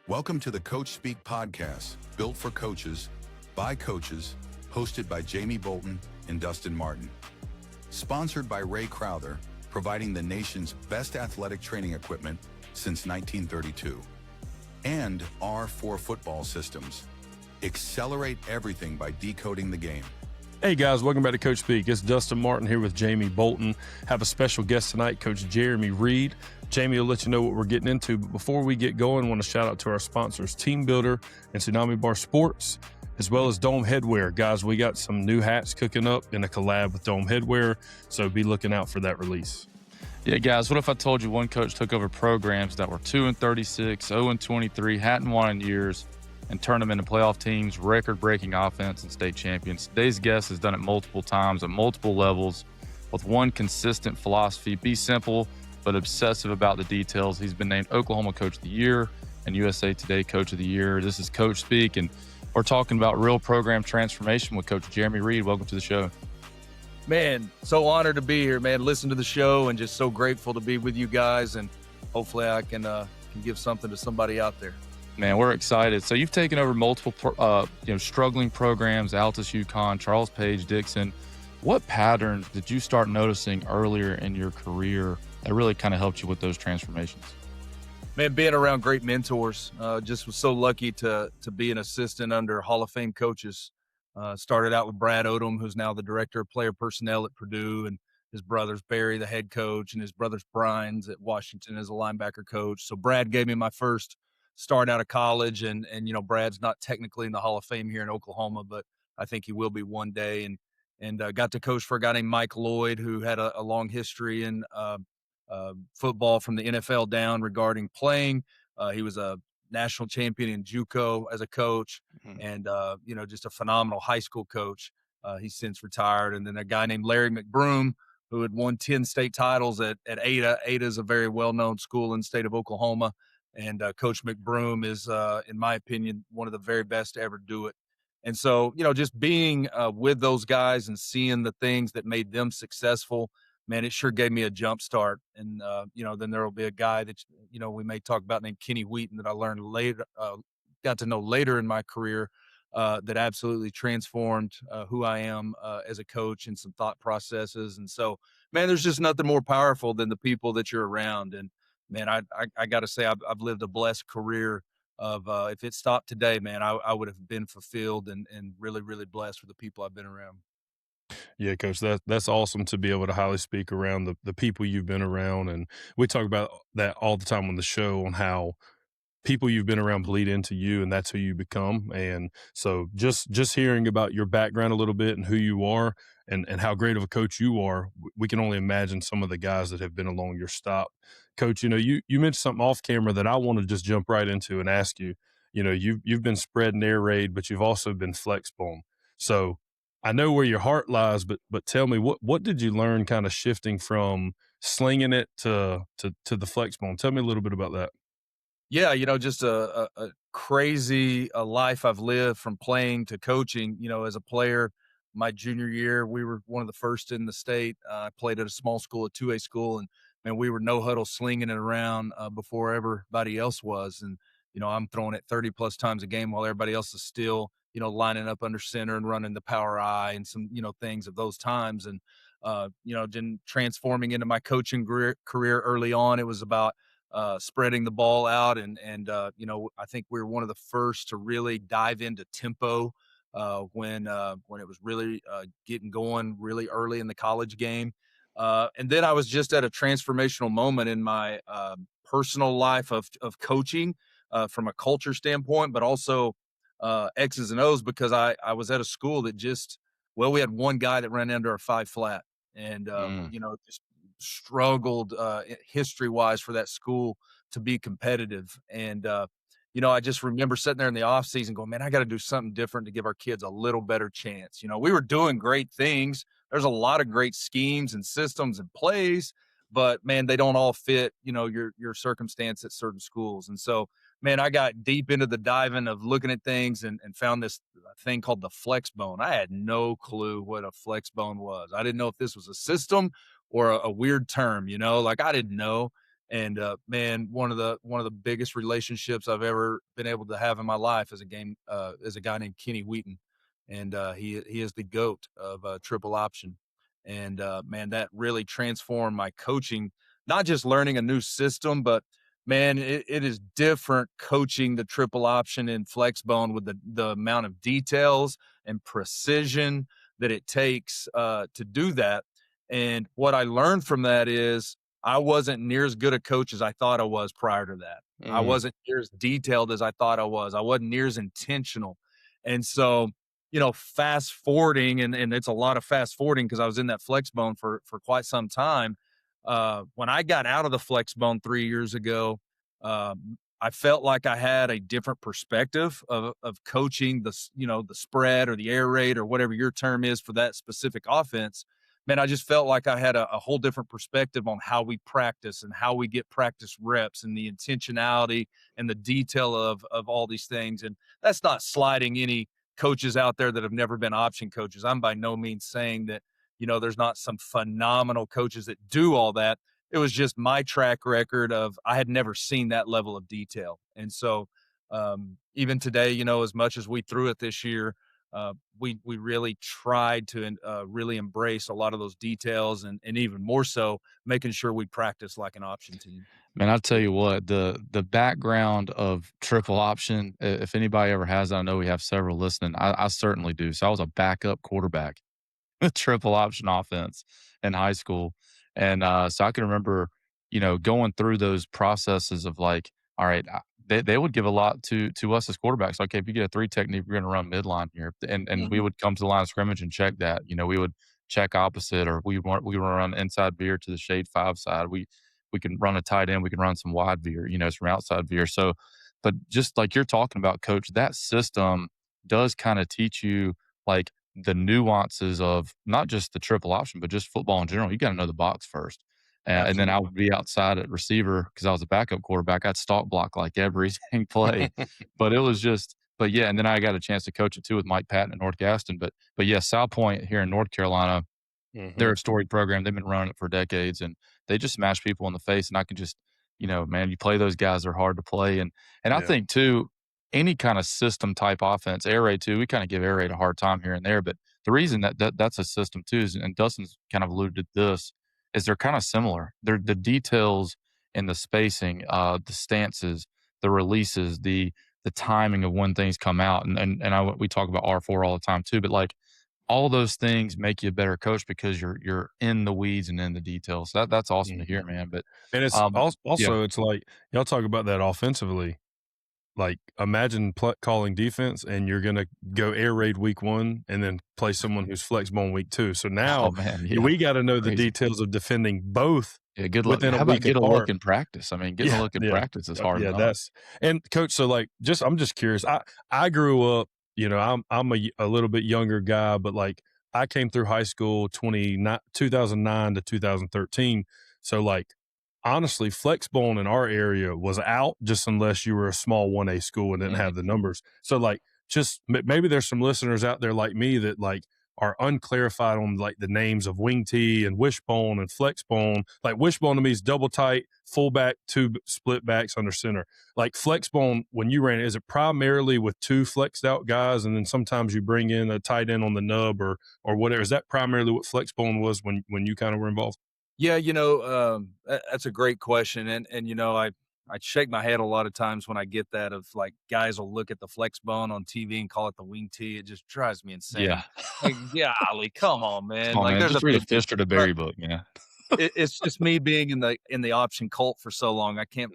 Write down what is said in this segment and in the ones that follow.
Welcome to the Coach Speak podcast, built for coaches, by coaches, hosted by Jamie Bolton and Dustin Martin. Sponsored by Ray Crowther, providing the nation's best athletic training equipment since 1932. And R4 Football Systems. Accelerate everything by decoding the game. Hey guys, welcome back to Coach Speak. It's Dustin Martin here with Jamie Bolton. Have a special guest tonight, Coach Jeremy Reed. Jamie will let you know what we're getting into, but before we get going, I want to shout out to our sponsors, Team Builder and Tsunami Bar Sports, as well as Dome Headwear. Guys, we got some new hats cooking up in a collab with Dome Headwear, so be looking out for that release. Yeah, guys, what if I told you one coach took over programs that were 2-36, 0-23, hadn't won in years, and turned them into playoff teams, record-breaking offense, and state champions? Today's guest has done it multiple times at multiple levels with one consistent philosophy: be simple but obsessive about the details. He's been named Oklahoma Coach of the Year and USA Today Coach of the Year. This is Coach Speak, and we're talking about real program transformation with Coach Jeremy Reed. Welcome to the show. Man, so honored to be here, man. Listen to the show and just so grateful to be with you guys, and hopefully I can give something to somebody out there. Man, we're excited. So you've taken over multiple struggling programs: Altus, UConn, Charles Page, Dixon. What patterns did you start noticing earlier in your career that really kind of helped you with those transformations? Man, being around great mentors. Just was so lucky to be an assistant under Hall of Fame coaches. Started out with Brad Odom, who's now the director of player personnel at Purdue, and his brother's Barry, the head coach, and his brother's Brian's at Washington as a linebacker coach. So Brad gave me my first start out of college, and Brad's not technically in the Hall of Fame here in Oklahoma, but I think he will be one day. And got to coach for a guy named Mike Lloyd, who had a long history in football from the NFL down regarding playing. He was a national champion in JUCO as a coach, and just a phenomenal high school coach. He's since retired. And then a guy named Larry McBroom, who had won 10 state titles at Ada. Ada is a very well-known school in the state of Oklahoma, and Coach McBroom is, in my opinion, one of the very best to ever do it. And so, just being with those guys and seeing the things that made them successful, man, it sure gave me a jump start. And, then there will be a guy that, we may talk about named Kenny Wheaton that I learned later, got to know later in my career, that absolutely transformed who I am as a coach and some thought processes. And so, man, there's just nothing more powerful than the people that you're around. And, man, I got to say, I've lived a blessed career of, if it stopped today, man, I would have been fulfilled and really, really blessed with the people I've been around. Yeah, Coach, that's awesome to be able to highly speak around the people you've been around. And we talk about that all the time on the show, on how people you've been around bleed into you, and that's who you become. And so just hearing about your background a little bit and who you are and how great of a coach you are, we can only imagine some of the guys that have been along your stop. Coach, you mentioned something off camera that I want to just jump right into and ask you. You've been spread and air raid, but you've also been Flexbone. So I know where your heart lies, but tell me, what did you learn kind of shifting from slinging it to the Flexbone? Tell me a little bit about that. Yeah, just a crazy life I've lived from playing to coaching. As a player, my junior year, we were one of the first in the state. I played at a small school, a 2A school, and man, we were no huddle slinging it around before everybody else was. And, I'm throwing it 30 plus times a game while everybody else is still, lining up under center and running the power eye and some, things of those times. And, then transforming into my coaching career early on, it was about spreading the ball out. And I think we were one of the first to really dive into tempo when it was really getting going really early in the college game. And then I was just at a transformational moment in my personal life of coaching from a culture standpoint, but also X's and O's, because I was at a school that we had one guy that ran under a 5 flat, and just struggled history-wise for that school to be competitive. And I just remember sitting there in the offseason going, man, I got to do something different to give our kids a little better chance. We were doing great things. There's a lot of great schemes and systems and plays, but man, they don't all fit, your circumstance at certain schools. And so, man, I got deep into the diving of looking at things and found this thing called the Flexbone. I had no clue what a Flexbone was. I didn't know if this was a system or a weird term, I didn't know. And man, one of the biggest relationships I've ever been able to have in my life is a guy named Kenny Wheaton, and he is the GOAT of triple option. And man, that really transformed my coaching. Not just learning a new system, but man, it is different coaching the triple option in Flexbone with the amount of details and precision that it takes to do that. And what I learned from that is I wasn't near as good a coach as I thought I was prior to that. I wasn't near as detailed as I thought I was. I wasn't near as intentional. And so, fast forwarding, and it's a lot of fast forwarding because I was in that Flexbone for quite some time. When I got out of the Flexbone 3 years ago, I felt like I had a different perspective of coaching the spread or the air raid or whatever your term is for that specific offense. Man, I just felt like I had a whole different perspective on how we practice and how we get practice reps and the intentionality and the detail of all these things. And that's not slighting any coaches out there that have never been option coaches. I'm by no means saying that, there's not some phenomenal coaches that do all that. It was just my track record of I had never seen that level of detail. And so even today, as much as we threw it this year, we really tried to really embrace a lot of those details and even more so making sure we practice like an option team. Man, I'll tell you what, the background of triple option, if anybody ever has, I know we have several listening. I certainly do. So I was a backup quarterback, triple option offense in high school. And so I can remember, going through those processes of like, all right, they would give a lot to us as quarterbacks. Okay, if you get a 3 technique, we're going to run midline here, and we would come to the line of scrimmage and check that. We would check opposite, or we would run inside veer to the shade 5 side. We can run a tight end, we can run some wide veer, some outside veer. So, but just like you're talking about, Coach, that system does kind of teach you like the nuances of not just the triple option, but just football in general. You got to know the box first. And then I would be outside at receiver because I was a backup quarterback. I'd stalk block like every play, but it was just, but yeah. And then I got a chance to coach it too with Mike Patton at North Gaston. But yeah, South Point here in North Carolina, they're a storied program. They've been running it for decades, and they just smash people in the face. And I can just, man, you play those guys, they're hard to play. And I think too, any kind of system type offense, air raid too, we kind of give air raid a hard time here and there. But the reason that's a system too is, and Dustin's kind of alluded to this, is they're kind of similar. They're the details and the spacing, the stances, the releases, the timing of when things come out. And we talk about R4 all the time too, but like all those things make you a better coach because you're in the weeds and in the details. So that's awesome to hear, man. But and it's also it's like y'all talk about that offensively. Like imagine calling defense and you're going to go air raid week 1 and then play someone who's Flexbone week 2. So now we got to know the details of defending both. Yeah, good luck. How about get a look in practice? I mean, getting a look in practice is hard enough. And Coach, so like I'm just curious. I grew up, I'm a little bit younger guy, but like I came through high school 2009 to 2013. So like honestly, Flexbone in our area was out just unless you were a small 1A school and didn't have the numbers. So like, just maybe there's some listeners out there like me that like are unclarified on like the names of wing T and wishbone and flexbone. Like wishbone to me is double tight, fullback, 2 split backs under center. Like Flexbone, when you ran it, is it primarily with 2 flexed out guys and then sometimes you bring in a tight end on the nub or whatever? Is that primarily what Flexbone was when you kind of were involved? Yeah, that's a great question. And I shake my head a lot of times when I get that of like guys will look at the Flexbone on TV and call it the wing T. It just drives me insane. Yeah. Like, golly, come on, man. Like there's just read a Fister to Berry book, It's just me being in the option cult for so long. I can't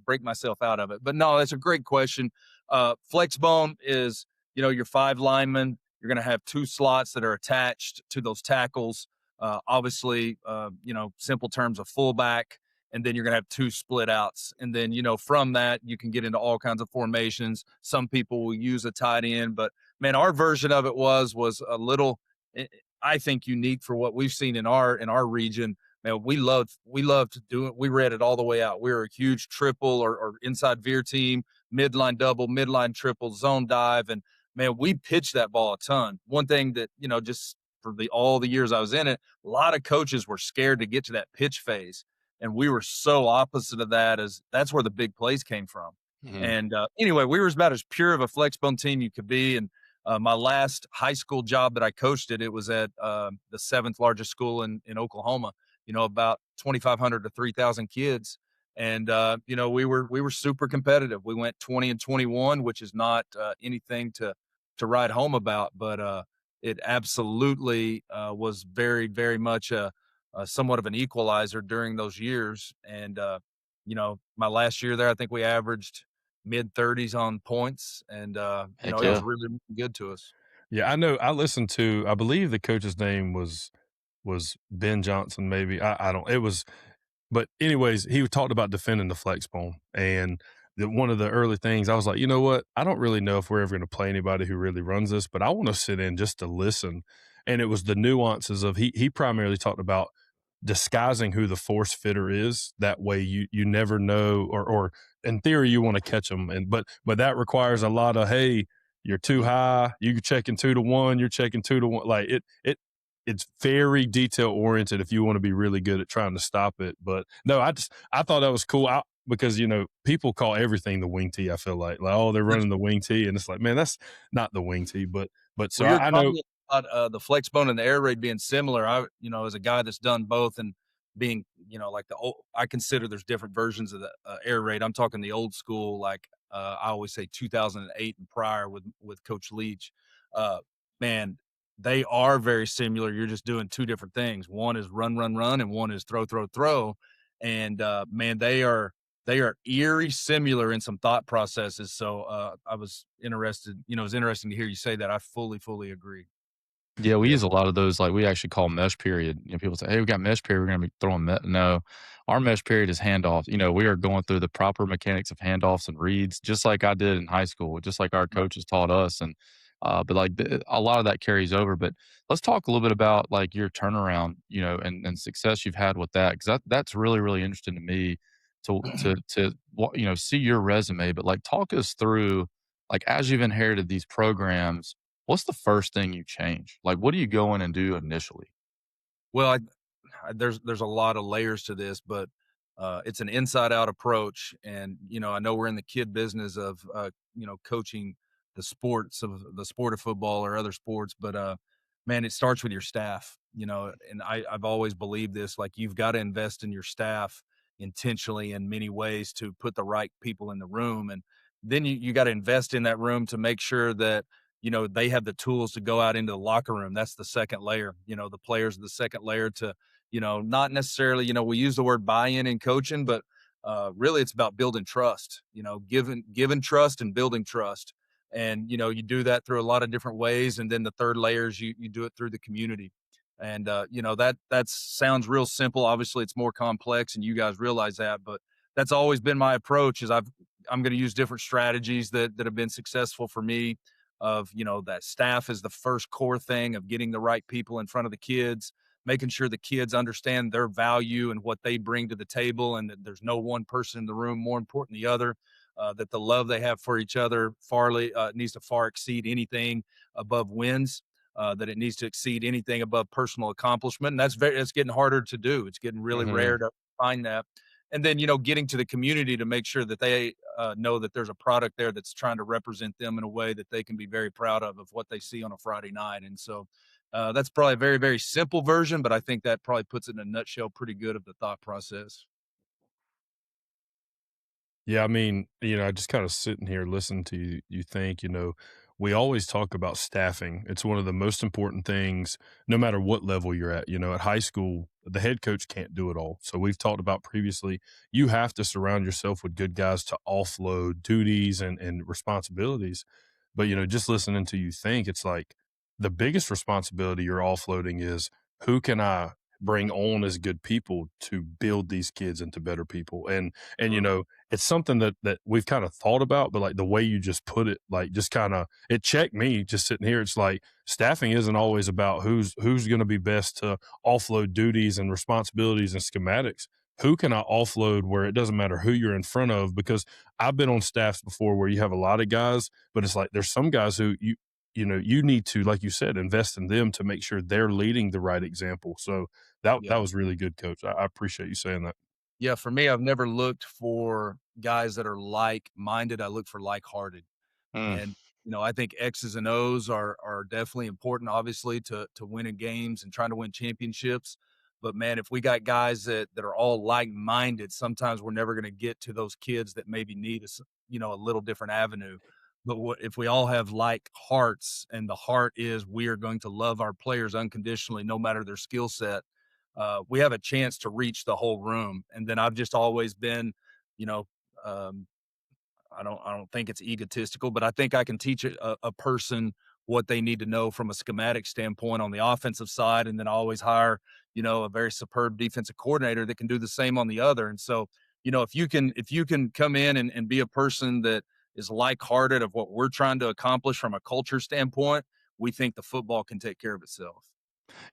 break myself out of it. But no, that's a great question. Flexbone is, your 5 linemen. You're going to have 2 slots that are attached to those tackles. Obviously, simple terms of fullback, and then you're going to have 2 split outs. And then, from that, you can get into all kinds of formations. Some people will use a tight end, but man, our version of it was a little, I think, unique for what we've seen in our region. Man, we loved to do it. We read it all the way out. We were a huge triple or inside veer team, midline double, midline triple, zone dive. And man, we pitched that ball a ton. One thing that, just for all the years I was in it, a lot of coaches were scared to get to that pitch phase. And we were so opposite of that, as that's where the big plays came from. Mhm. And anyway, we were about as pure of a Flexbone team you could be. And my last high school job that I coached it was at the seventh largest school in Oklahoma. About 2,500 to 3,000 kids. And we were super competitive. We went 20-21, which is not anything to write home about, but it absolutely was very, very much somewhat of an equalizer during those years. And my last year there, I think we averaged mid 30s on points, and Heck it was yeah. really good to us. Yeah, I know. I listened to. I believe the coach's name was Ben Johnson. Maybe I don't. It was. But anyways, he talked about defending the Flexbone, and one of the early things I was like, you know what? I don't really know if we're ever going to play anybody who really runs this, but I want to sit in just to listen. And it was the nuances of he primarily talked about disguising who the force fitter is. That way, you never know, or in theory, you want to catch them, but that requires a lot of hey. You're too high. You're checking 2-1. You're checking 2-1. Like it's very detail oriented if you want to be really good at trying to stop it. But no, I thought that was cool because people call everything the wing tee. I feel like oh they're running the wing tee, and it's like man that's not the wing tee. But so Well, your I know comment about the Flexbone and the air raid being similar, as a guy that's done both and being, like I consider there's different versions of the air raid. I'm talking the old school, like I always say 2008 and prior with Coach Leach. Man, they are very similar. You're just doing two different things. One is run, run, run, and one is throw, throw, throw. And man, they are eerie similar in some thought processes. So I was interested, it was interesting to hear you say that. I fully agree. Yeah, we yeah use a lot of those. Like we actually call mesh period. People say, "Hey, we got mesh period. We're going to be throwing." No, our mesh period is handoff. We are going through the proper mechanics of handoffs and reads, just like I did in high school, just like our coaches taught us. And but like a lot of that carries over. But let's talk a little bit about like your turnaround, and success you've had with that, because that's really really interesting to me to see your resume. But like talk us through like as you've inherited these programs, what's the first thing you change? Like, what do you go in and do initially? Well, there's a lot of layers to this, but it's an inside out approach. And I know we're in the kid business of coaching the sport of football or other sports, but man, it starts with your staff. And I've always believed this. Like, you've got to invest in your staff intentionally in many ways to put the right people in the room, and then you got to invest in that room to make sure that they have the tools to go out into the locker room. That's the second layer. The players are the second layer to, not necessarily, we use the word buy-in in coaching, but really it's about building trust, giving trust and building trust. And, you do that through a lot of different ways. And then the third layer is you do it through the community. And, that sounds real simple. Obviously it's more complex, and you guys realize that, but that's always been my approach. I'm going to use different strategies that have been successful for me, of that staff is the first core thing, of getting the right people in front of the kids, making sure the kids understand their value and what they bring to the table, and that there's no one person in the room more important than the other, that the love they have for each other needs to far exceed anything above wins, that it needs to exceed anything above personal accomplishment. And that's getting harder to do. It's getting really hmm rare to find that. And then getting to the community to make sure that they know that there's a product there that's trying to represent them in a way that they can be very proud of what they see on a Friday night. And so that's probably a very, very simple version, but I think that probably puts it in a nutshell pretty good of the thought process. Yeah, I mean, just kind of sitting here listening to you think, we always talk about staffing. It's one of the most important things, no matter what level you're at. At high school, the head coach can't do it all. So we've talked about previously, you have to surround yourself with good guys to offload duties and responsibilities. But, just listening to you think, it's like the biggest responsibility you're offloading is who can I bring on as good people to build these kids into better people. And it's something that we've kind of thought about, but like the way you just put it, like just kind of it checked me just sitting here. It's like staffing isn't always about who's going to be best to offload duties and responsibilities and schematics. Who can I offload where it doesn't matter who you're in front of? Because I've been on staffs before where you have a lot of guys, but it's like there's some guys who you need to, like you said, invest in them to make sure they're leading the right example. So that Yeah. was really good, Coach. I appreciate you saying that. Yeah, for me, I've never looked for guys that are like-minded. I look for like-hearted. Mm. And, I think X's and O's are definitely important, obviously, to winning games and trying to win championships. But man, if we got guys that are all like-minded, sometimes we're never going to get to those kids that maybe need a little different avenue. But if we all have like hearts, and the heart is we are going to love our players unconditionally, no matter their skill set, we have a chance to reach the whole room. And then I've just always been, you know, um, I don't think it's egotistical, but I think I can teach a person what they need to know from a schematic standpoint on the offensive side, and then I always hire, a very superb defensive coordinator that can do the same on the other. And so, if you can come in and be a person that is like-hearted of what we're trying to accomplish from a culture standpoint, we think the football can take care of itself.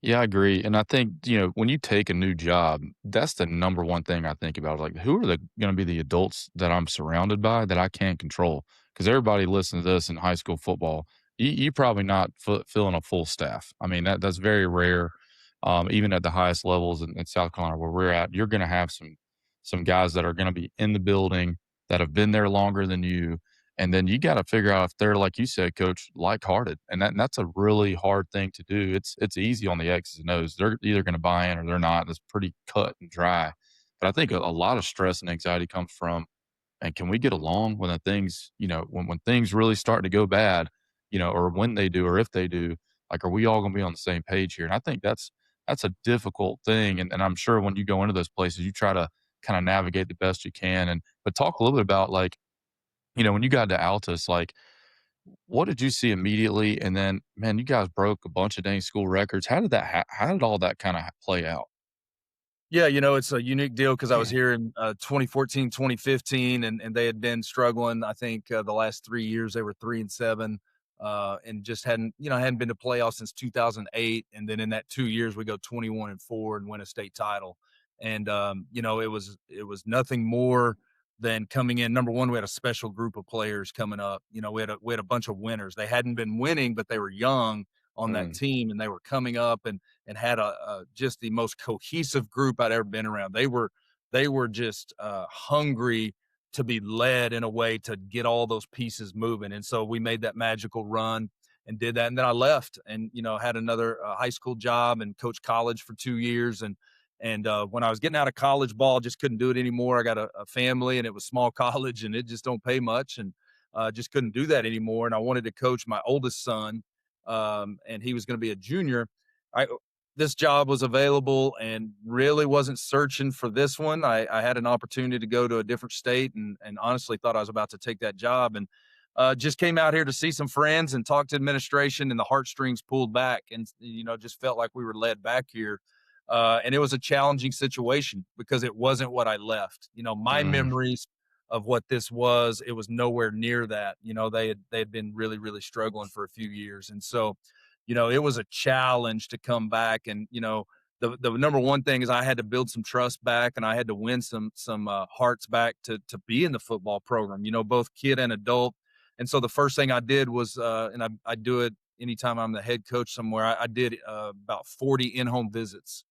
Yeah, I agree. And I think, when you take a new job, that's the number one thing I think about. Like, who are the going to be the adults that I'm surrounded by that I can't control? Because everybody listens to this in high school football. You probably not filling a full staff. I mean, that's very rare. Even at the highest levels in South Carolina where we're at, you're going to have some guys that are going to be in the building that have been there longer than you, and then you got to figure out if they're, like you said, coach, like-hearted. And that's a really hard thing to do. It's easy on the X's and O's. They're either going to buy in or they're not. It's pretty cut and dry. But I think a lot of stress and anxiety comes from, and can we get along when the things, when things really start to go bad, or when they do, or if they do, like, are we all going to be on the same page here? And I think that's a difficult thing. And I'm sure when you go into those places, you try to kind of navigate the best you can. But talk a little bit about, like, when you got to Altus, like, what did you see immediately? And then, man, you guys broke a bunch of dang school records. How did all that kind of play out? Yeah, it's a unique deal because I was here in 2014, 2015, and they had been struggling. I think the last 3 years they were 3-7, and just hadn't been to playoffs since 2008. And then in that 2 years we go 21-4 and win a state title. And it was nothing more than coming in. Number one, we had a special group of players coming up. We had a bunch of winners. They hadn't been winning, but they were young on that Mm, team, and they were coming up and had a just the most cohesive group I'd ever been around. They were just hungry to be led in a way to get all those pieces moving. And so we made that magical run and did that. And then I left and had another high school job and coached college for 2 years. And when I was getting out of college ball, just couldn't do it anymore. I got a family, and it was small college, and it just don't pay much, and just couldn't do that anymore. And I wanted to coach my oldest son, and he was going to be a junior. I This job was available and really wasn't searching for this one. I had an opportunity to go to a different state, and honestly thought I was about to take that job, and just came out here to see some friends and talk to administration, and the heartstrings pulled back, and just felt like we were led back here. And it was a challenging situation because it wasn't what I left. My mm, memories of what this was, it was nowhere near that. They had been really, really struggling for a few years. And so, it was a challenge to come back. And, the number one thing is I had to build some trust back, and I had to win some hearts back to be in the football program, both kid and adult. And so the first thing I did was, and I do it anytime I'm the head coach somewhere, I did about 40 in-home visits.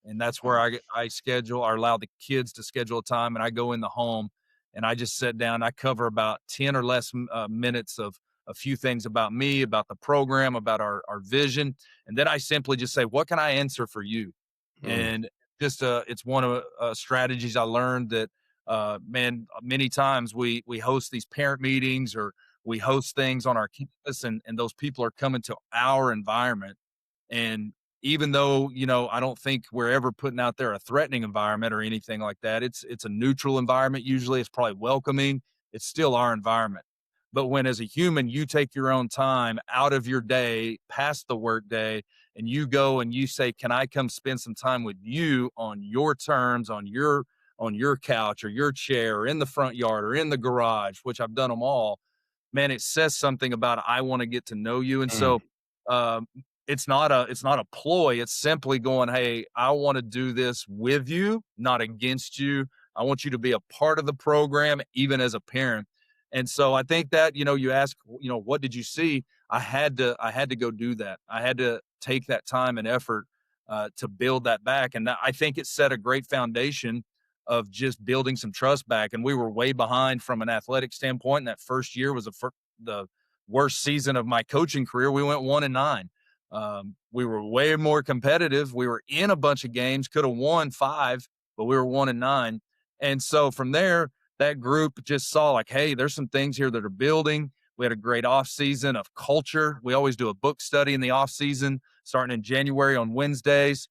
And that's where mm, I schedule or allow the kids to schedule a time, and I go in the home and I just sit down. I cover about 10 or less minutes of a few things about me, about the program, about our vision. And then I simply just say, what can I answer for you? mm, And just it's one of strategies I learned that, man, many times we host these parent meetings, or we host things on our campus, and those people are coming to our environment. And even though, I don't think we're ever putting out there a threatening environment or anything like that, it's a neutral environment. Usually it's probably welcoming. It's still our environment. But when, as a human, you take your own time out of your day, past the work day, and you go and you say, can I come spend some time with you on your terms, on your couch or your chair, or in the front yard or in the garage, which I've done them all, man, it says something about, I want to get to know you. And mm, so, um, it's not a ploy. It's simply going, hey, I want to do this with you, not against you. I want you to be a part of the program, even as a parent. And so I think that, you ask, what did you see? I had to go do that. I had to take that time and effort to build that back. And I think it set a great foundation of just building some trust back. And we were way behind from an athletic standpoint. And that first year was the worst season of my coaching career. We went 1-9. We were way more competitive. We were in a bunch of games, could have won 5, but we were 1-9. And so from there, that group just saw like, hey, there's some things here that are building. We had a great off season of culture. We always do a book study in the off season, starting in January on Wednesdays.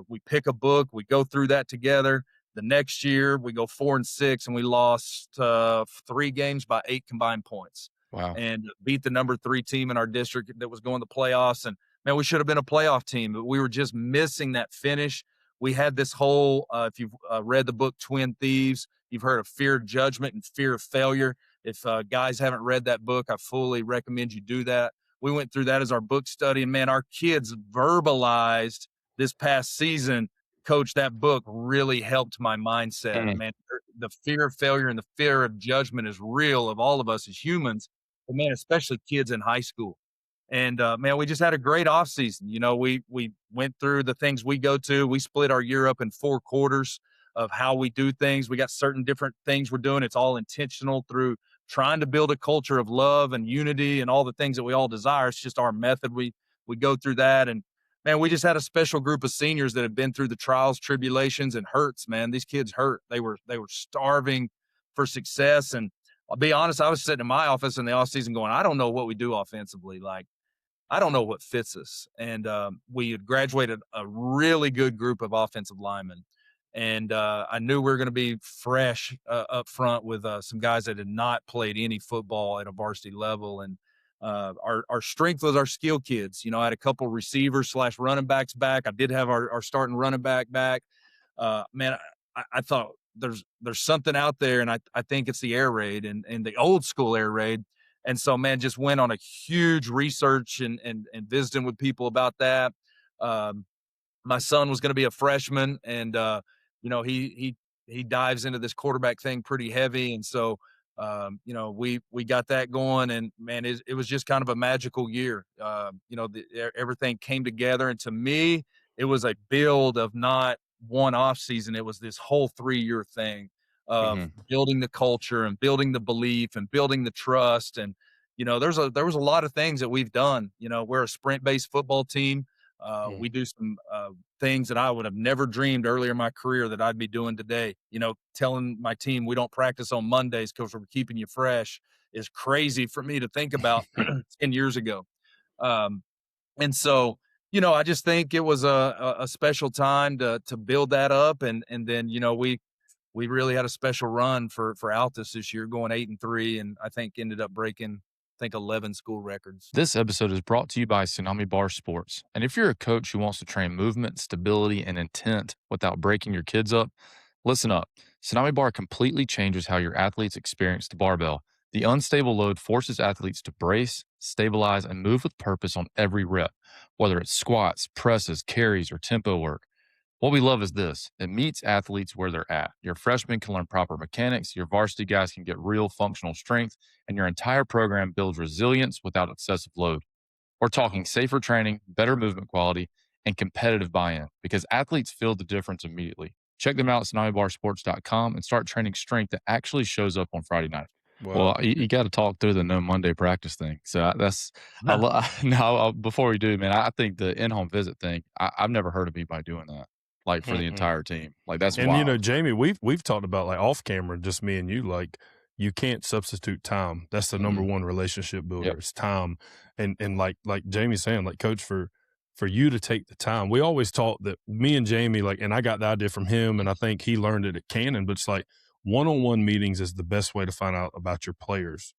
We pick a book, we go through that together. The next year we go 4-6, and we lost 3 games by 8 combined points. Wow. And beat the number 3 team in our district that was going to playoffs. And man, we should have been a playoff team, but we were just missing that finish. We had this whole, if you've read the book Twin Thieves, you've heard of fear of judgment and fear of failure. If guys haven't read that book, I fully recommend you do that. We went through that as our book study, and man, our kids verbalized this past season, Coach, that book really helped my mindset. Man, the fear of failure and the fear of judgment is real of all of us as humans, but man, especially kids in high school. And man, we just had a great off season. You know, we went through the things we go to. We split our year up in 4 quarters of how we do things. We got certain different things we're doing. It's all intentional through trying to build a culture of love and unity and all the things that we all desire. It's just our method. We go through that. And man, we just had a special group of seniors that have been through the trials, tribulations, and hurts, man. These kids hurt. They were starving for success. And I'll be honest, I was sitting in my office in the off season going, I don't know what we do offensively. Like, I don't know what fits us. And we had graduated a really good group of offensive linemen. And I knew we were going to be fresh up front with some guys that had not played any football at a varsity level. And our strength was our skill kids. You know, I had a couple receivers / running backs back. I did have our starting running back back. Man, I thought there's something out there, and I think it's the air raid and the old school air raid. And so, man, just went on a huge research and visiting with people about that. My son was going to be a freshman, and you know, he dives into this quarterback thing pretty heavy. And so, you know, we got that going, and man, it was just kind of a magical year. You know, everything came together. And to me, it was a build of not one off season. It was this whole 3-year thing of building the culture and building the belief and building the trust. And, you know, there was a lot of things that we've done. You know, we're a sprint-based football team. We do some things that I would have never dreamed earlier in my career that I'd be doing today. You know, telling my team we don't practice on Mondays because we're keeping you fresh is crazy for me to think about 10 years ago. And so, you know, I just think it was a special time to build that up. And then, you know, we really had a special run for Altus this year, going 8-3, and I think ended up breaking 11 school records. This episode is brought to you by Tsunami Bar Sports. And if you're a coach who wants to train movement, stability, and intent without breaking your kids up, listen up. Tsunami Bar completely changes how your athletes experience the barbell. The unstable load forces athletes to brace, stabilize, and move with purpose on every rep, whether it's squats, presses, carries, or tempo work. What we love is this. It meets athletes where they're at. Your freshmen can learn proper mechanics, your varsity guys can get real functional strength, and your entire program builds resilience without excessive load. We're talking safer training, better movement quality, and competitive buy-in, because athletes feel the difference immediately. Check them out at tsunamibarsports.com and start training strength that actually shows up on Friday night. Wow. Well, you got to talk through the no Monday practice thing. So that's no. Before we do, man, I think the in-home visit thing. I've never heard of anybody doing that, like for the entire team. Like that's And wild. you know, Jamie, we've talked about, like, off camera, just me and you, like, you can't substitute time. That's the number one relationship builder. Yep. It's time. And like Jamie's saying, like, Coach, for you to take the time, we always taught that, me and Jamie, like, and I got the idea from him, and I think he learned it at Cannon, but it's like one-on-one meetings is the best way to find out about your players.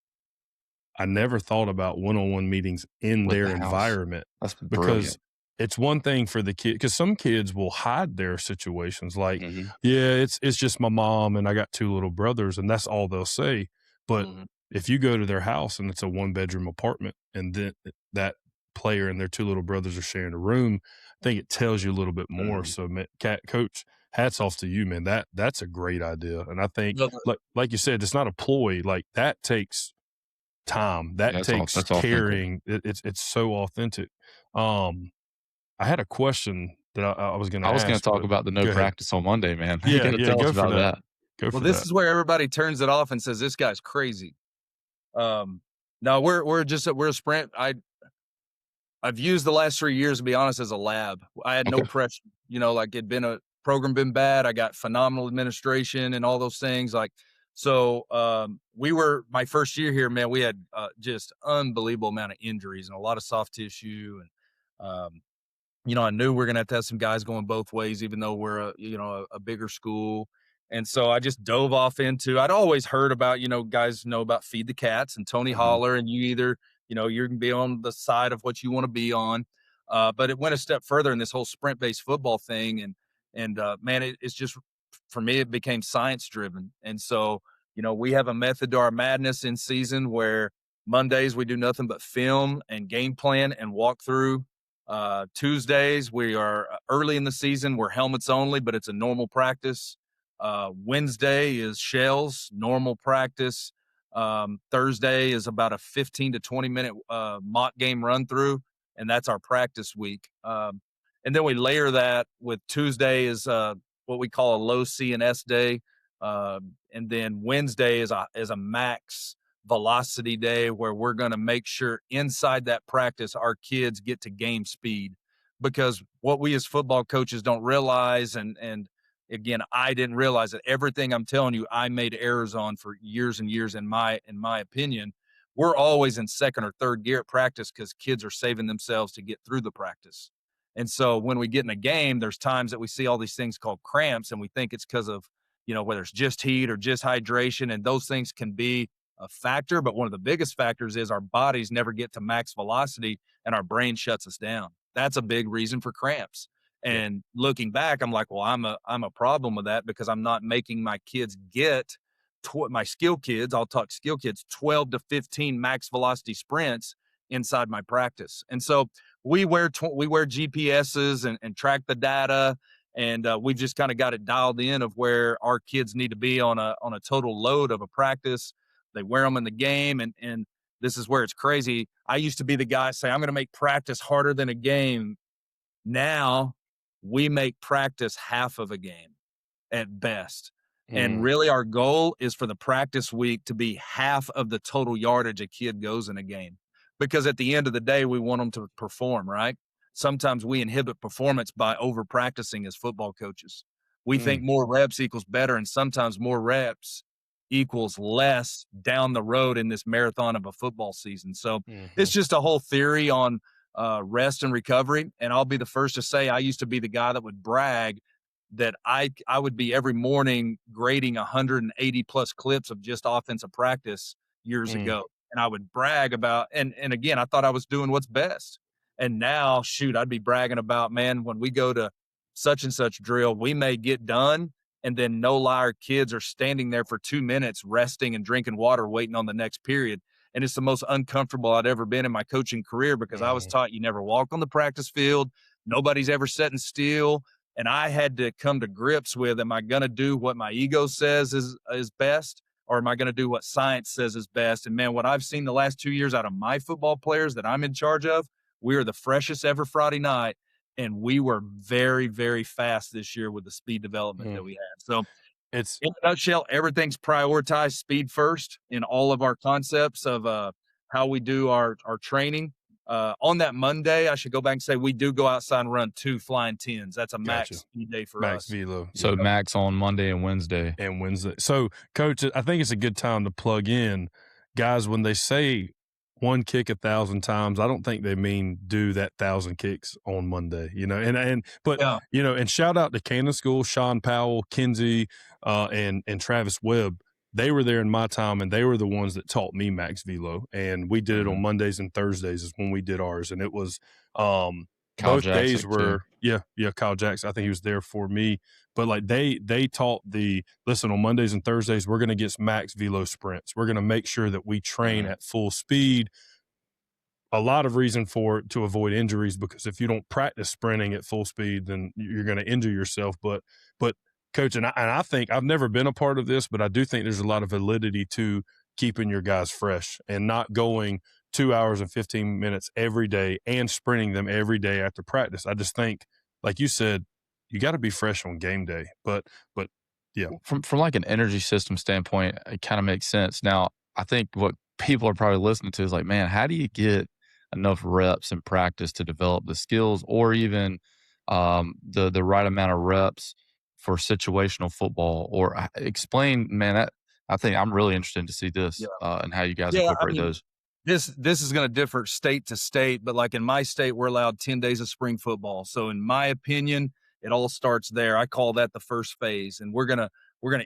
I never thought about one-on-one meetings in With their the house. environment, That's because brilliant. it's one thing for the kid, because some kids will hide their situations, like, yeah, it's just my mom and I got 2 little brothers, and that's all they'll say. But if you go to their house and it's a 1-bedroom apartment, and then that player and their 2 little brothers are sharing a room, I think it tells you a little bit more. So, man, Coach, hats off to you, man. That's a great idea. And I think, like you said, it's not a ploy. Like, that takes time. That takes that's caring. It's so authentic. I had a question that I was going to I was ask. going to talk but about the no go ahead. practice on Monday, man. You Yeah, got to yeah, tell go us for about that. Go for Well, this that. is where everybody turns it off and says this guy's crazy. No, we're a sprint. I've used the last 3 years, to be honest, as a lab. I had no Okay. pressure, like it'd been a program been bad. I got phenomenal administration and all those things. My first year here, man, we had just unbelievable amount of injuries and a lot of soft tissue. And, I knew we are going to have some guys going both ways, even though we're a bigger school. And so I just dove off I'd always heard about, guys know about Feed the Cats and Tony Holler, and you either, you're going to be on the side of what you want to be on. But it went a step further in this whole sprint based football thing. And man, it's just, for me, it became science driven. And so, we have a method to our madness in season where Mondays we do nothing but film and game plan and walk through. Tuesdays we are early in the season, we're helmets only, but it's a normal practice. Wednesday is shells, normal practice. Thursday is about a 15 to 20 minute mock game run through, and that's our practice week. And then we layer that with Tuesday is what we call a low CNS day. And then Wednesday is a max velocity day where we're going to make sure inside that practice our kids get to game speed, because what we as football coaches don't realize, and again, I didn't realize that everything I'm telling you I made errors on for years and years in my opinion. We're always in second or third gear at practice because kids are saving themselves to get through the practice. And so when we get in a game, there's times that we see all these things called cramps, and we think it's because of whether it's just heat or just hydration, and those things can be a factor, but one of the biggest factors is our bodies never get to max velocity and our brain shuts us down. That's a big reason for cramps. And looking back, I'm like, well, I'm a problem with that, because I'm not making my kids get my skill kids. I'll talk skill kids 12 to 15 max velocity sprints inside my practice. And so we wear GPSs and track the data. And we've just kind of got it dialed in of where our kids need to be on a total load of a practice. They wear them in the game, and this is where it's crazy. I used to be the guy say, I'm going to make practice harder than a game. Now we make practice half of a game at best. And really our goal is for the practice week to be half of the total yardage a kid goes in a game. Because at the end of the day, we want them to perform, right? Sometimes we inhibit performance by over practicing as football coaches. We think more reps equals better, and sometimes more reps equals less down the road in this marathon of a football season. So it's just a whole theory on rest and recovery. And I'll be the first to say, I used to be the guy that would brag that I would be every morning grading 180 plus clips of just offensive practice years ago. And I would brag about, and again, I thought I was doing what's best. And now, shoot, I'd be bragging about, man, when we go to such and such drill, we may get done, and then no lie, our kids are standing there for 2 minutes resting and drinking water, waiting on the next period. And it's the most uncomfortable I'd ever been in my coaching career, because I was taught you never walk on the practice field. Nobody's ever sitting still. And I had to come to grips with, am I going to do what my ego says is best, or am I going to do what science says is best? And man, what I've seen the last 2 years out of my football players that I'm in charge of, we are the freshest ever Friday night. And we were very, very fast this year with the speed development that we had. So it's, in a nutshell, everything's prioritized speed first in all of our concepts of how we do our training. On that Monday, I should go back and say we do go outside and run 2 flying 10s. That's a max speed day for max us. velo. So max on Monday and Wednesday. So, Coach, I think it's a good time to plug in, guys, when they say one kick 1,000 times, I don't think they mean do that 1,000 kicks on Monday, and shout out to Cannon School, Sean Powell, Kinsey, and Travis Webb. They were there in my time, and they were the ones that taught me max velo, and we did it on Mondays and Thursdays is when we did ours. And it was, Kyle both Jackson days were, too. Kyle Jackson. I think he was there for me, but like they taught listen, on Mondays and Thursdays, we're going to get max velo sprints. We're going to make sure that we train at full speed. A lot of reason to avoid injuries, because if you don't practice sprinting at full speed, then you're going to injure yourself. But Coach, and I think I've never been a part of this, but I do think there's a lot of validity to keeping your guys fresh and not going 2 hours and 15 minutes every day and sprinting them every day after practice. I just think like you said, you got to be fresh on game day. But yeah, From like an energy system standpoint, it kind of makes sense. Now, I think what people are probably listening to is like, man, how do you get enough reps in practice to develop the skills, or even the right amount of reps for situational football? Or explain, man. I think I'm really interested to see this and how you guys Yeah, I incorporate mean, those. this is going to differ state to state, but like in my state, we're allowed 10 days of spring football. So in my opinion, it all starts there. I call that the first phase, and we're gonna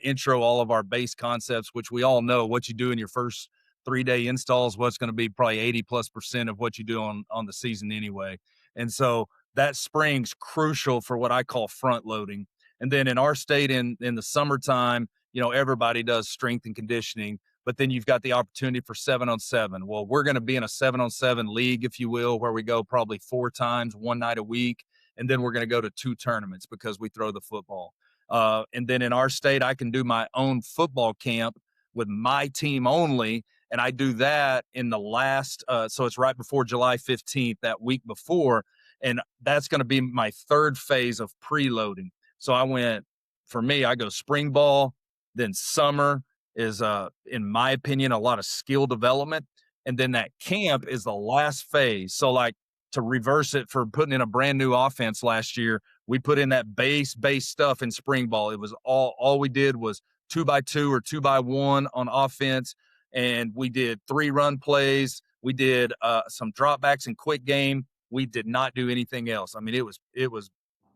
intro all of our base concepts, which we all know what you do in your first 3-day installs, what's going to be probably 80+% of what you do on the season anyway. And so that spring's crucial for what I call front loading. And then in our state, in the summertime, everybody does strength and conditioning, but then you've got the opportunity for 7-on-7. Well, we're going to be in a 7-on-7 league, if you will, where we go probably 4 times, one night a week. And then we're going to go to 2 tournaments because we throw the football. And then in our state, I can do my own football camp with my team only. And I do that in the last, so it's right before July 15th, that week before. And that's going to be my third phase of preloading. So for me, I go spring ball, then summer is, in my opinion, a lot of skill development. And then that camp is the last phase. So like, to reverse it for putting in a brand new offense last year, we put in that base stuff in spring ball. It was all we did was 2x2 or 2x1 on offense. And we did 3 run plays. We did some dropbacks and quick game. We did not do anything else. I mean, it was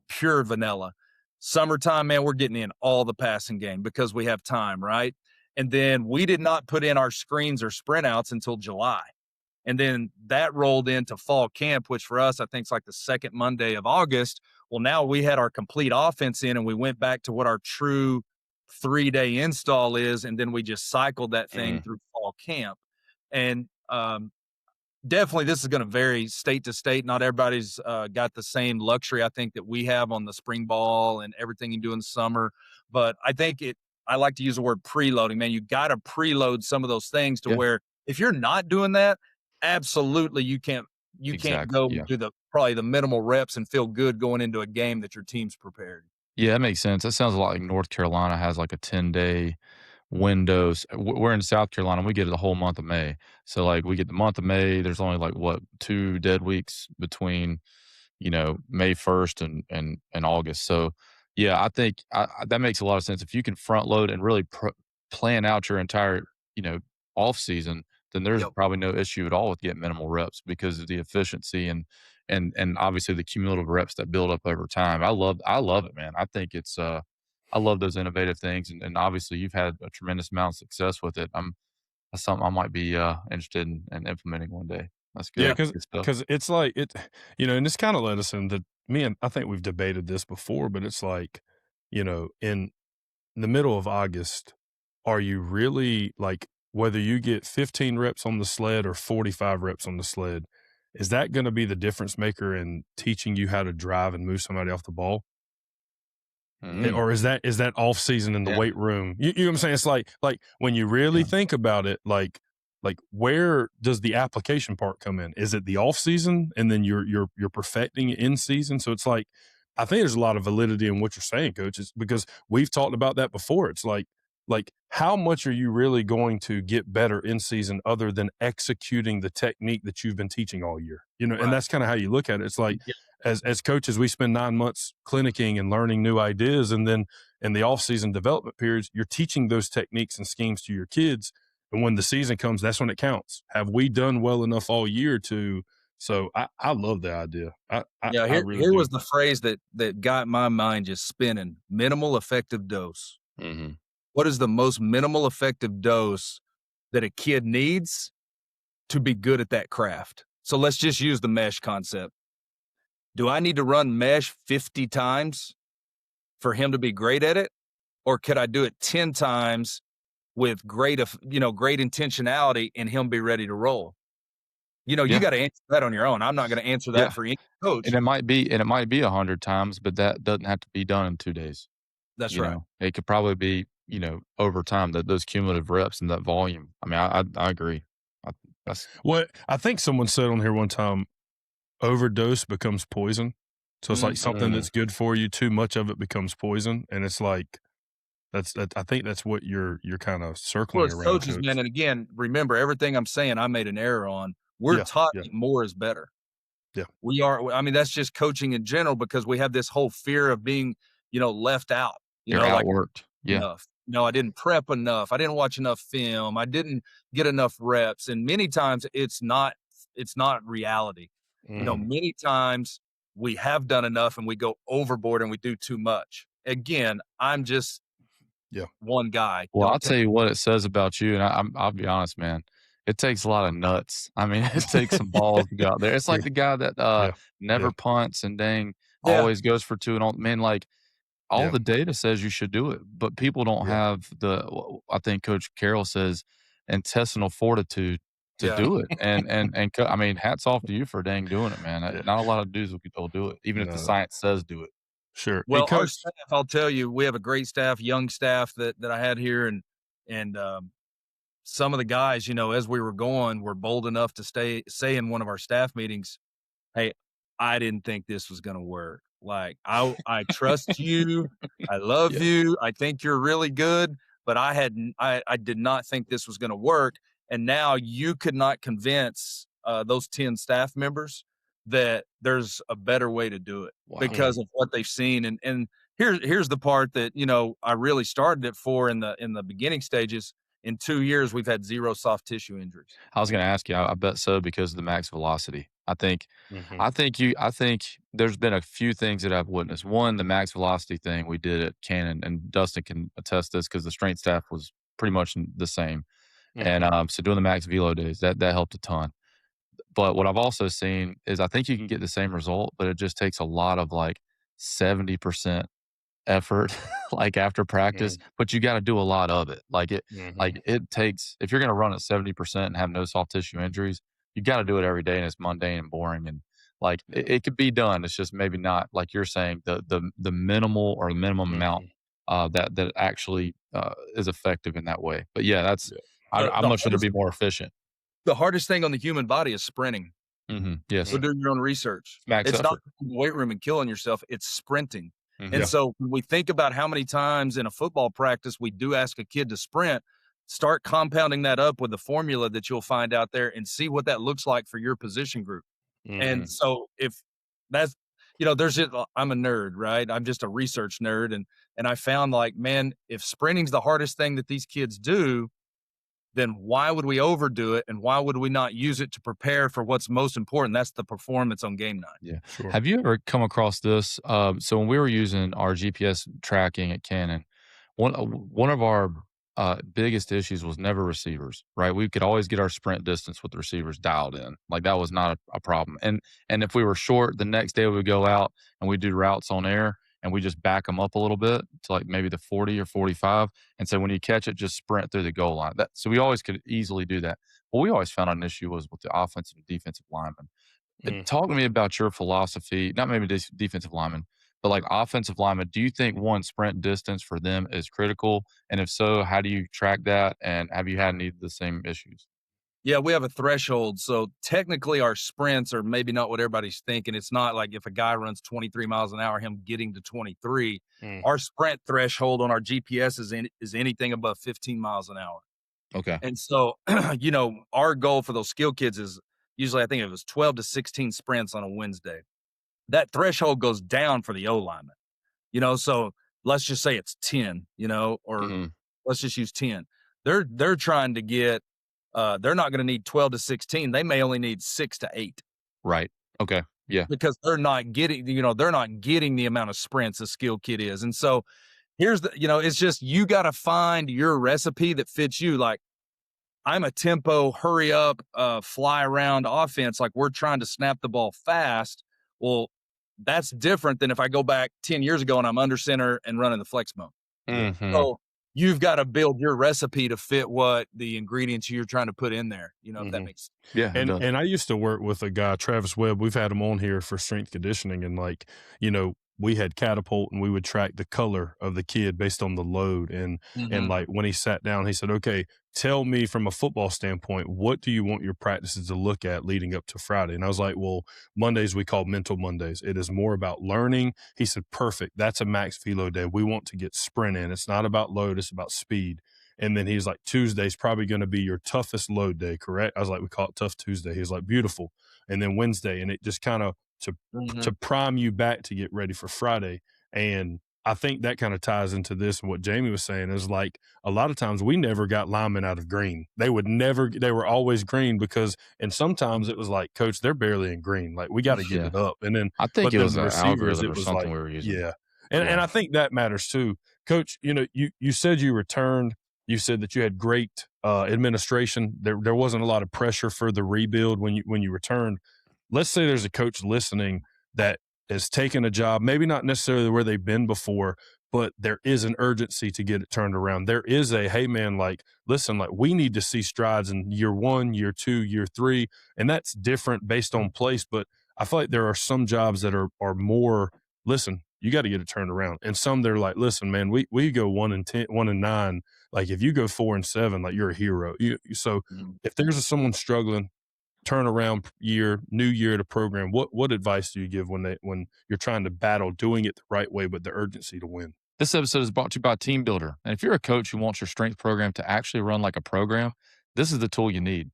pure vanilla. Summertime, man, we're getting in all the passing game because we have time, right? And then we did not put in our screens or sprint outs until July. And then that rolled into fall camp, which for us, I think is like the second Monday of August. Well, now we had our complete offense in, and we went back to what our true 3-day install is. And then we just cycled that thing through fall camp. And definitely this is going to vary state to state. Not everybody's got the same luxury, I think, that we have on the spring ball and everything you do in the summer. But I think I like to use the word preloading, man. You got to preload some of those things to where if you're not doing that, absolutely you can't go do probably the minimal reps and feel good going into a game that your team's prepared. Yeah, that makes sense. That sounds a lot like North Carolina has like a 10-day windows. We're in South Carolina. We get the whole month of May. So like we get the month of May. There's only like 2 dead weeks between, May 1st and August. So yeah, I think that makes a lot of sense. If you can front load and really plan out your entire, off season, then there's probably no issue at all with getting minimal reps because of the efficiency and obviously the cumulative reps that build up over time. I love it, man. I think it's I love those innovative things, and obviously you've had a tremendous amount of success with it. That's something I might be interested in implementing one day. That's good. yeah, Good stuff. because it's like it, and this kind of led us into me, and I think we've debated this before, but it's like, in the middle of August, are you really like, whether you get 15 reps on the sled or 45 reps on the sled, is that going to be the difference maker in teaching you how to drive and move somebody off the ball? Or is that off season in the weight room? You know what I'm saying? It's like when you really think about it, like where does the application part come in? Is it the off season and then you're perfecting it in season? So it's like, I think there's a lot of validity in what you're saying, Coach, it's because we've talked about that before. It's like how much are you really going to get better in season other than executing the technique that you've been teaching all year? Right. And that's kind of how you look at it. It's like, as coaches, we spend 9 months clinicking and learning new ideas. And then in the off-season development periods, you're teaching those techniques and schemes to your kids. And when the season comes, that's when it counts. Have we done well enough all year to? So I love the idea. Here was the phrase that got my mind just spinning: minimal effective dose. Mm-hmm. What is the most minimal effective dose that a kid needs to be good at that craft? So let's just use the mesh concept. Do I need to run mesh 50 times for him to be great at it? Or could I do it 10 times with great intentionality and him be ready to roll? You got to answer that on your own. I'm not going to answer that for any coach. And it might be 100 times, but that doesn't have to be done in 2 days. That's right. It could probably be, over time, those cumulative reps and that volume. I mean, I agree. I think someone said on here one time, overdose becomes poison. So it's like something that's good for you. Too much of it becomes poison, and it's like I think that's what you're kind of circling Well, as around, coaches, Coach. man, and again, remember everything I'm saying, I made an error on. We're Yeah, taught yeah. that more is better. Yeah. We are. I mean, that's just coaching in general because we have this whole fear of being, left out. You're Like outworked. Yeah. enough. I didn't prep enough. I didn't watch enough film. I didn't get enough reps. And many times it's not reality. Many times we have done enough and we go overboard and we do too much. Again, I'm just one guy. Well, I'll tell you what it says about you, and I'll be honest, man. It takes a lot of nuts. I mean, it takes some balls to go out there. It's like the guy that never punts and always goes for 2 and all. Man, like all the data says you should do it, but people don't have I think Coach Carroll says intestinal fortitude to do it. I mean, hats off to you for dang doing it, man. Not a lot of dudes will do it, even if the science says do it. Sure. Well, Coach, our staff, I'll tell you, we have a great staff, young staff that I had here, and some of the guys, as we were going, were bold enough to say in one of our staff meetings, "Hey, I didn't think this was going to work. Like, I trust you, I love you, I think you're really good, but I did not think this was going to work." And now you could not convince those 10 staff members that there's a better way to do it because of what they've seen. And here's the part that, I really started it for in the beginning stages. In 2 years, we've had 0 soft tissue injuries. I was going to ask you, I bet so, because of the max velocity. I think there's been a few things that I've witnessed. One, the max velocity thing we did at Cannon, and Dustin can attest this because the strength staff was pretty much the same. And so doing the max velo days, that helped a ton. But what I've also seen is I think you can get the same result, but it just takes a lot of like 70% effort like after practice, but you got to do a lot of it. Like it takes, if you're going to run at 70% and have no soft tissue injuries, you got to do it every day, and it's mundane and boring, and like it could be done. It's just maybe not, like you're saying, the minimal or the minimum amount that actually is effective in that way. But I'd much rather be more efficient. The hardest thing on the human body is sprinting. Yes. So do your own research. It's not in the weight room and killing yourself. It's sprinting. And so when we think about how many times in a football practice we do ask a kid to sprint, start compounding that up with the formula that you'll find out there and see what that looks like for your position group. And so if that's, there's just, I'm a nerd, right? I'm just a research nerd. And I found like, man, if sprinting's the hardest thing that these kids do, then why would we overdo it? And why would we not use it to prepare for what's most important? That's the performance on game night. Yeah. Sure. Have you ever come across this? So when we were using our GPS tracking at Cannon, one of our biggest issues was never receivers, right? We could always get our sprint distance with the receivers dialed in. Like that was not a problem. And if we were short, the next day we would go out and we do routes on air, and we just back them up a little bit to like maybe the 40 or 45. And so when you catch it, just sprint through the goal line. So we always could easily do that. But we always found an issue was with the offensive and defensive linemen. Talk to me about your philosophy, not maybe defensive linemen, but like offensive linemen. Do you think sprint distance for them is critical? And if so, how do you track that? And have you had any of the same issues? Yeah, we have a threshold. So technically our sprints are maybe not what everybody's thinking. It's not like if a guy runs 23 miles an hour, him getting to 23. Our sprint threshold on our GPS is anything above 15 miles an hour. Okay. And so, our goal for those skill kids is usually, I think it was 12 to 16 sprints on a Wednesday. That threshold goes down for the O lineman, so let's just say it's 10, or let's just use 10. They're trying to get, they're not going to need 12 to 16. They may only need 6 to 8. Right. Okay. Yeah. Because they're not getting the amount of sprints a skill kid is. And so here's it's just, you got to find your recipe that fits you. Like, I'm a tempo, hurry up, fly around offense. Like, we're trying to snap the ball fast. Well, that's different than if I go back 10 years ago and I'm under center and running the Flexbone. So you've got to build your recipe to fit what the ingredients you're trying to put in there, if that makes sense. Yeah. And I used to work with a guy, Travis Webb. We've had him on here for strength conditioning. And like, we had Catapult and we would track the color of the kid based on the load. And like when he sat down, he said, okay, tell me from a football standpoint, what do you want your practices to look at leading up to Friday? And I was like, well, Mondays we call mental Mondays. It is more about learning. He said, perfect. That's a max velo day. We want to get sprint in. It's not about load. It's about speed. And then he's like, Tuesday's probably going to be your toughest load day, correct? I was like, we call it Tough Tuesday. He was like, beautiful. And then Wednesday, and it just kind of to prime you back to get ready for Friday. And I think that kind of ties into this and what Jamie was saying is like a lot of times we never got linemen out of green. They were always green and sometimes it was like, coach, they're barely in green. Like we got to get it up. And then I think it was an algorithm or something we were using. Yeah. And I think that matters too. Coach, you said you returned. You said that you had great administration. There wasn't a lot of pressure for the rebuild when you returned. Let's say there's a coach listening that has taken a job, maybe not necessarily where they've been before, but there is an urgency to get it turned around. There is hey man, like, listen, like we need to see strides in year 1, year 2, year 3. And that's different based on place. But I feel like there are some jobs that are more, listen, you got to get it turned around. And some they're like, listen, man, we go 1-10, 1-9. Like if you go 4-7, like you're a hero. So if there's someone struggling, turnaround year, new year to program, what advice do you give when you're trying to battle doing it the right way, but the urgency to win? This episode is brought to you by Team Builder. And if you're a coach who wants your strength program to actually run like a program, this is the tool you need.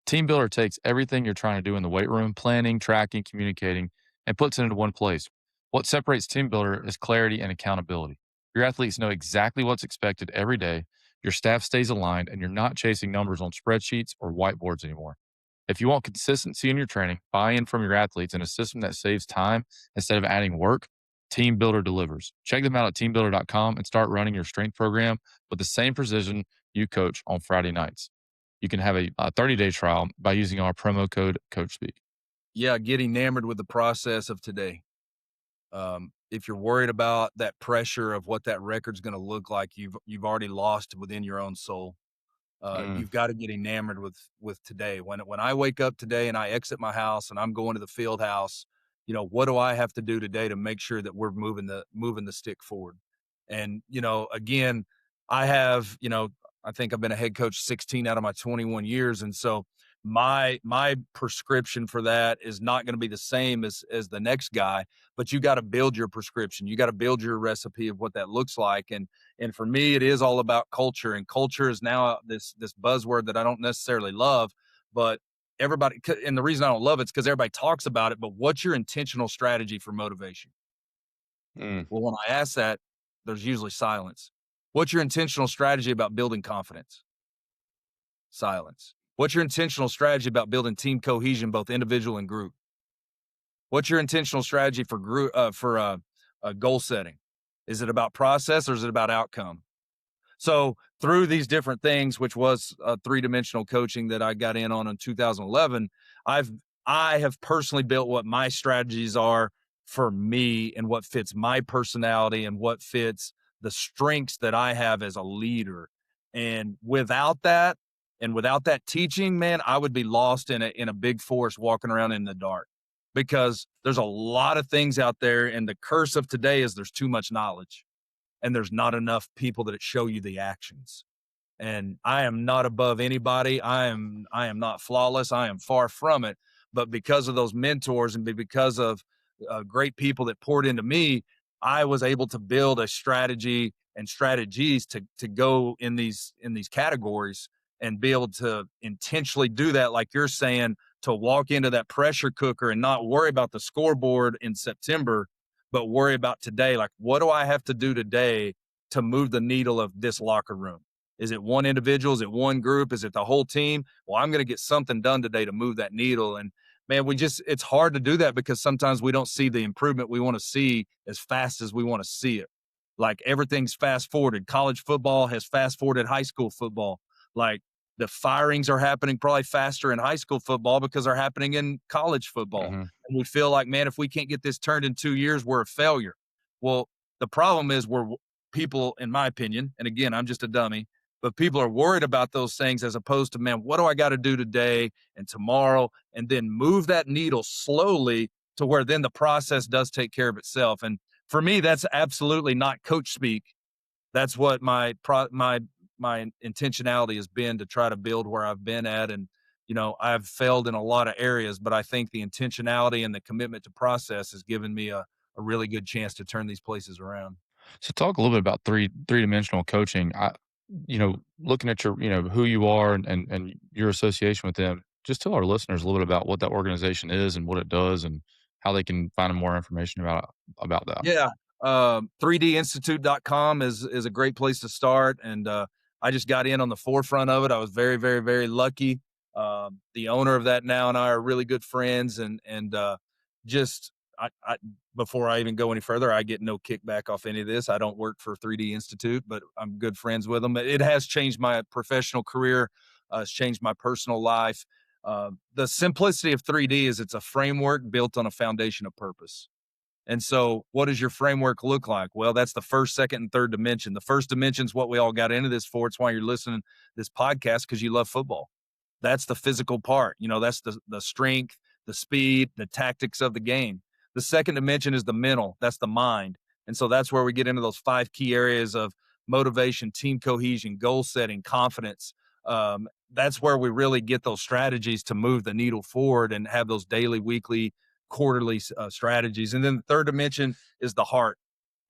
Team Builder takes everything you're trying to do in the weight room, planning, tracking, communicating, and puts it into one place. What separates Team Builder is clarity and accountability. Your athletes know exactly what's expected every day, your staff stays aligned, and you're not chasing numbers on spreadsheets or whiteboards anymore. If you want consistency in your training, buy-in from your athletes, and a system that saves time instead of adding work, Team Builder delivers. Check them out at teambuilder.com and start running your strength program with the same precision you coach on Friday nights. You can have a 30-day trial by using our promo code CoachSpeak. Yeah, get enamored with the process of today. If you're worried about that pressure of what that record's going to look like, you've already lost within your own soul. You've got to get enamored with today. When I wake up today and I exit my house and I'm going to the field house, what do I have to do today to make sure that we're moving the stick forward? And, again, I think I've been a head coach 16 out of my 21 years. And so my prescription for that is not going to be the same as the next guy, but you got to build your prescription. You got to build your recipe of what that looks like. And for me, it is all about culture, and culture is now this buzzword that I don't necessarily love, but everybody, and the reason I don't love it's because everybody talks about it, but what's your intentional strategy for motivation? Well, when I ask that, there's usually silence. What's your intentional strategy about building confidence? Silence. What's your intentional strategy about building team cohesion, both individual and group? What's your intentional strategy for goal setting? Is it about process or is it about outcome? So through these different things, which was three-dimensional coaching that I got in 2011, I have personally built what my strategies are for me and what fits my personality and what fits the strengths that I have as a leader. And without that teaching, man, I would be lost in a big forest walking around in the dark, because there's a lot of things out there. And the curse of today is there's too much knowledge and there's not enough people that show you the actions. And I am not above anybody. I am not flawless. I am far from it. But because of those mentors and because of great people that poured into me, I was able to build a strategy and strategies to go in these categories and be able to intentionally do that, like you're saying, to walk into that pressure cooker and not worry about the scoreboard in September, but worry about today. Like, what do I have to do today to move the needle of this locker room? Is it one individual? Is it one group? Is it the whole team? Well, I'm going to get something done today to move that needle. And man, it's hard to do that because sometimes we don't see the improvement we want to see as fast as we want to see it. Like, everything's fast forwarded. College football has fast forwarded high school football. Like, the firings are happening probably faster in high school football because they're happening in college football. And we feel like, man, if we can't get this turned in 2 years, we're a failure. Well, the problem is people, in my opinion, and again, I'm just a dummy, but people are worried about those things as opposed to, man, what do I got to do today and tomorrow? And then move that needle slowly to where then the process does take care of itself. And for me, that's absolutely not coach speak. That's what my intentionality has been, to try to build where I've been at. And, I've failed in a lot of areas, but I think the intentionality and the commitment to process has given me a really good chance to turn these places around. So talk a little bit about three-dimensional coaching. Looking at your, who you are and your association with them, just tell our listeners a little bit about what that organization is and what it does and how they can find more information about that. Yeah. 3dinstitute.com is a great place to start. And I just got in on the forefront of it. I was very, very, very lucky. The owner of that now and I are really good friends. And just I before I even go any further, I get no kickback off any of this. I don't work for 3D Institute, but I'm good friends with them. It has changed my professional career. It's changed my personal life. The simplicity of 3D is it's a framework built on a foundation of purpose. And so what does your framework look like? Well, that's the first, second, and third dimension. The first dimension is what we all got into this for. It's why you're listening to this podcast, because you love football. That's the physical part. That's the strength, the speed, the tactics of the game. The second dimension is the mental. That's the mind. And so that's where we get into those 5 key areas of motivation, team cohesion, goal setting, confidence. That's where we really get those strategies to move the needle forward and have those daily, weekly, quarterly strategies. And then the third dimension is the heart.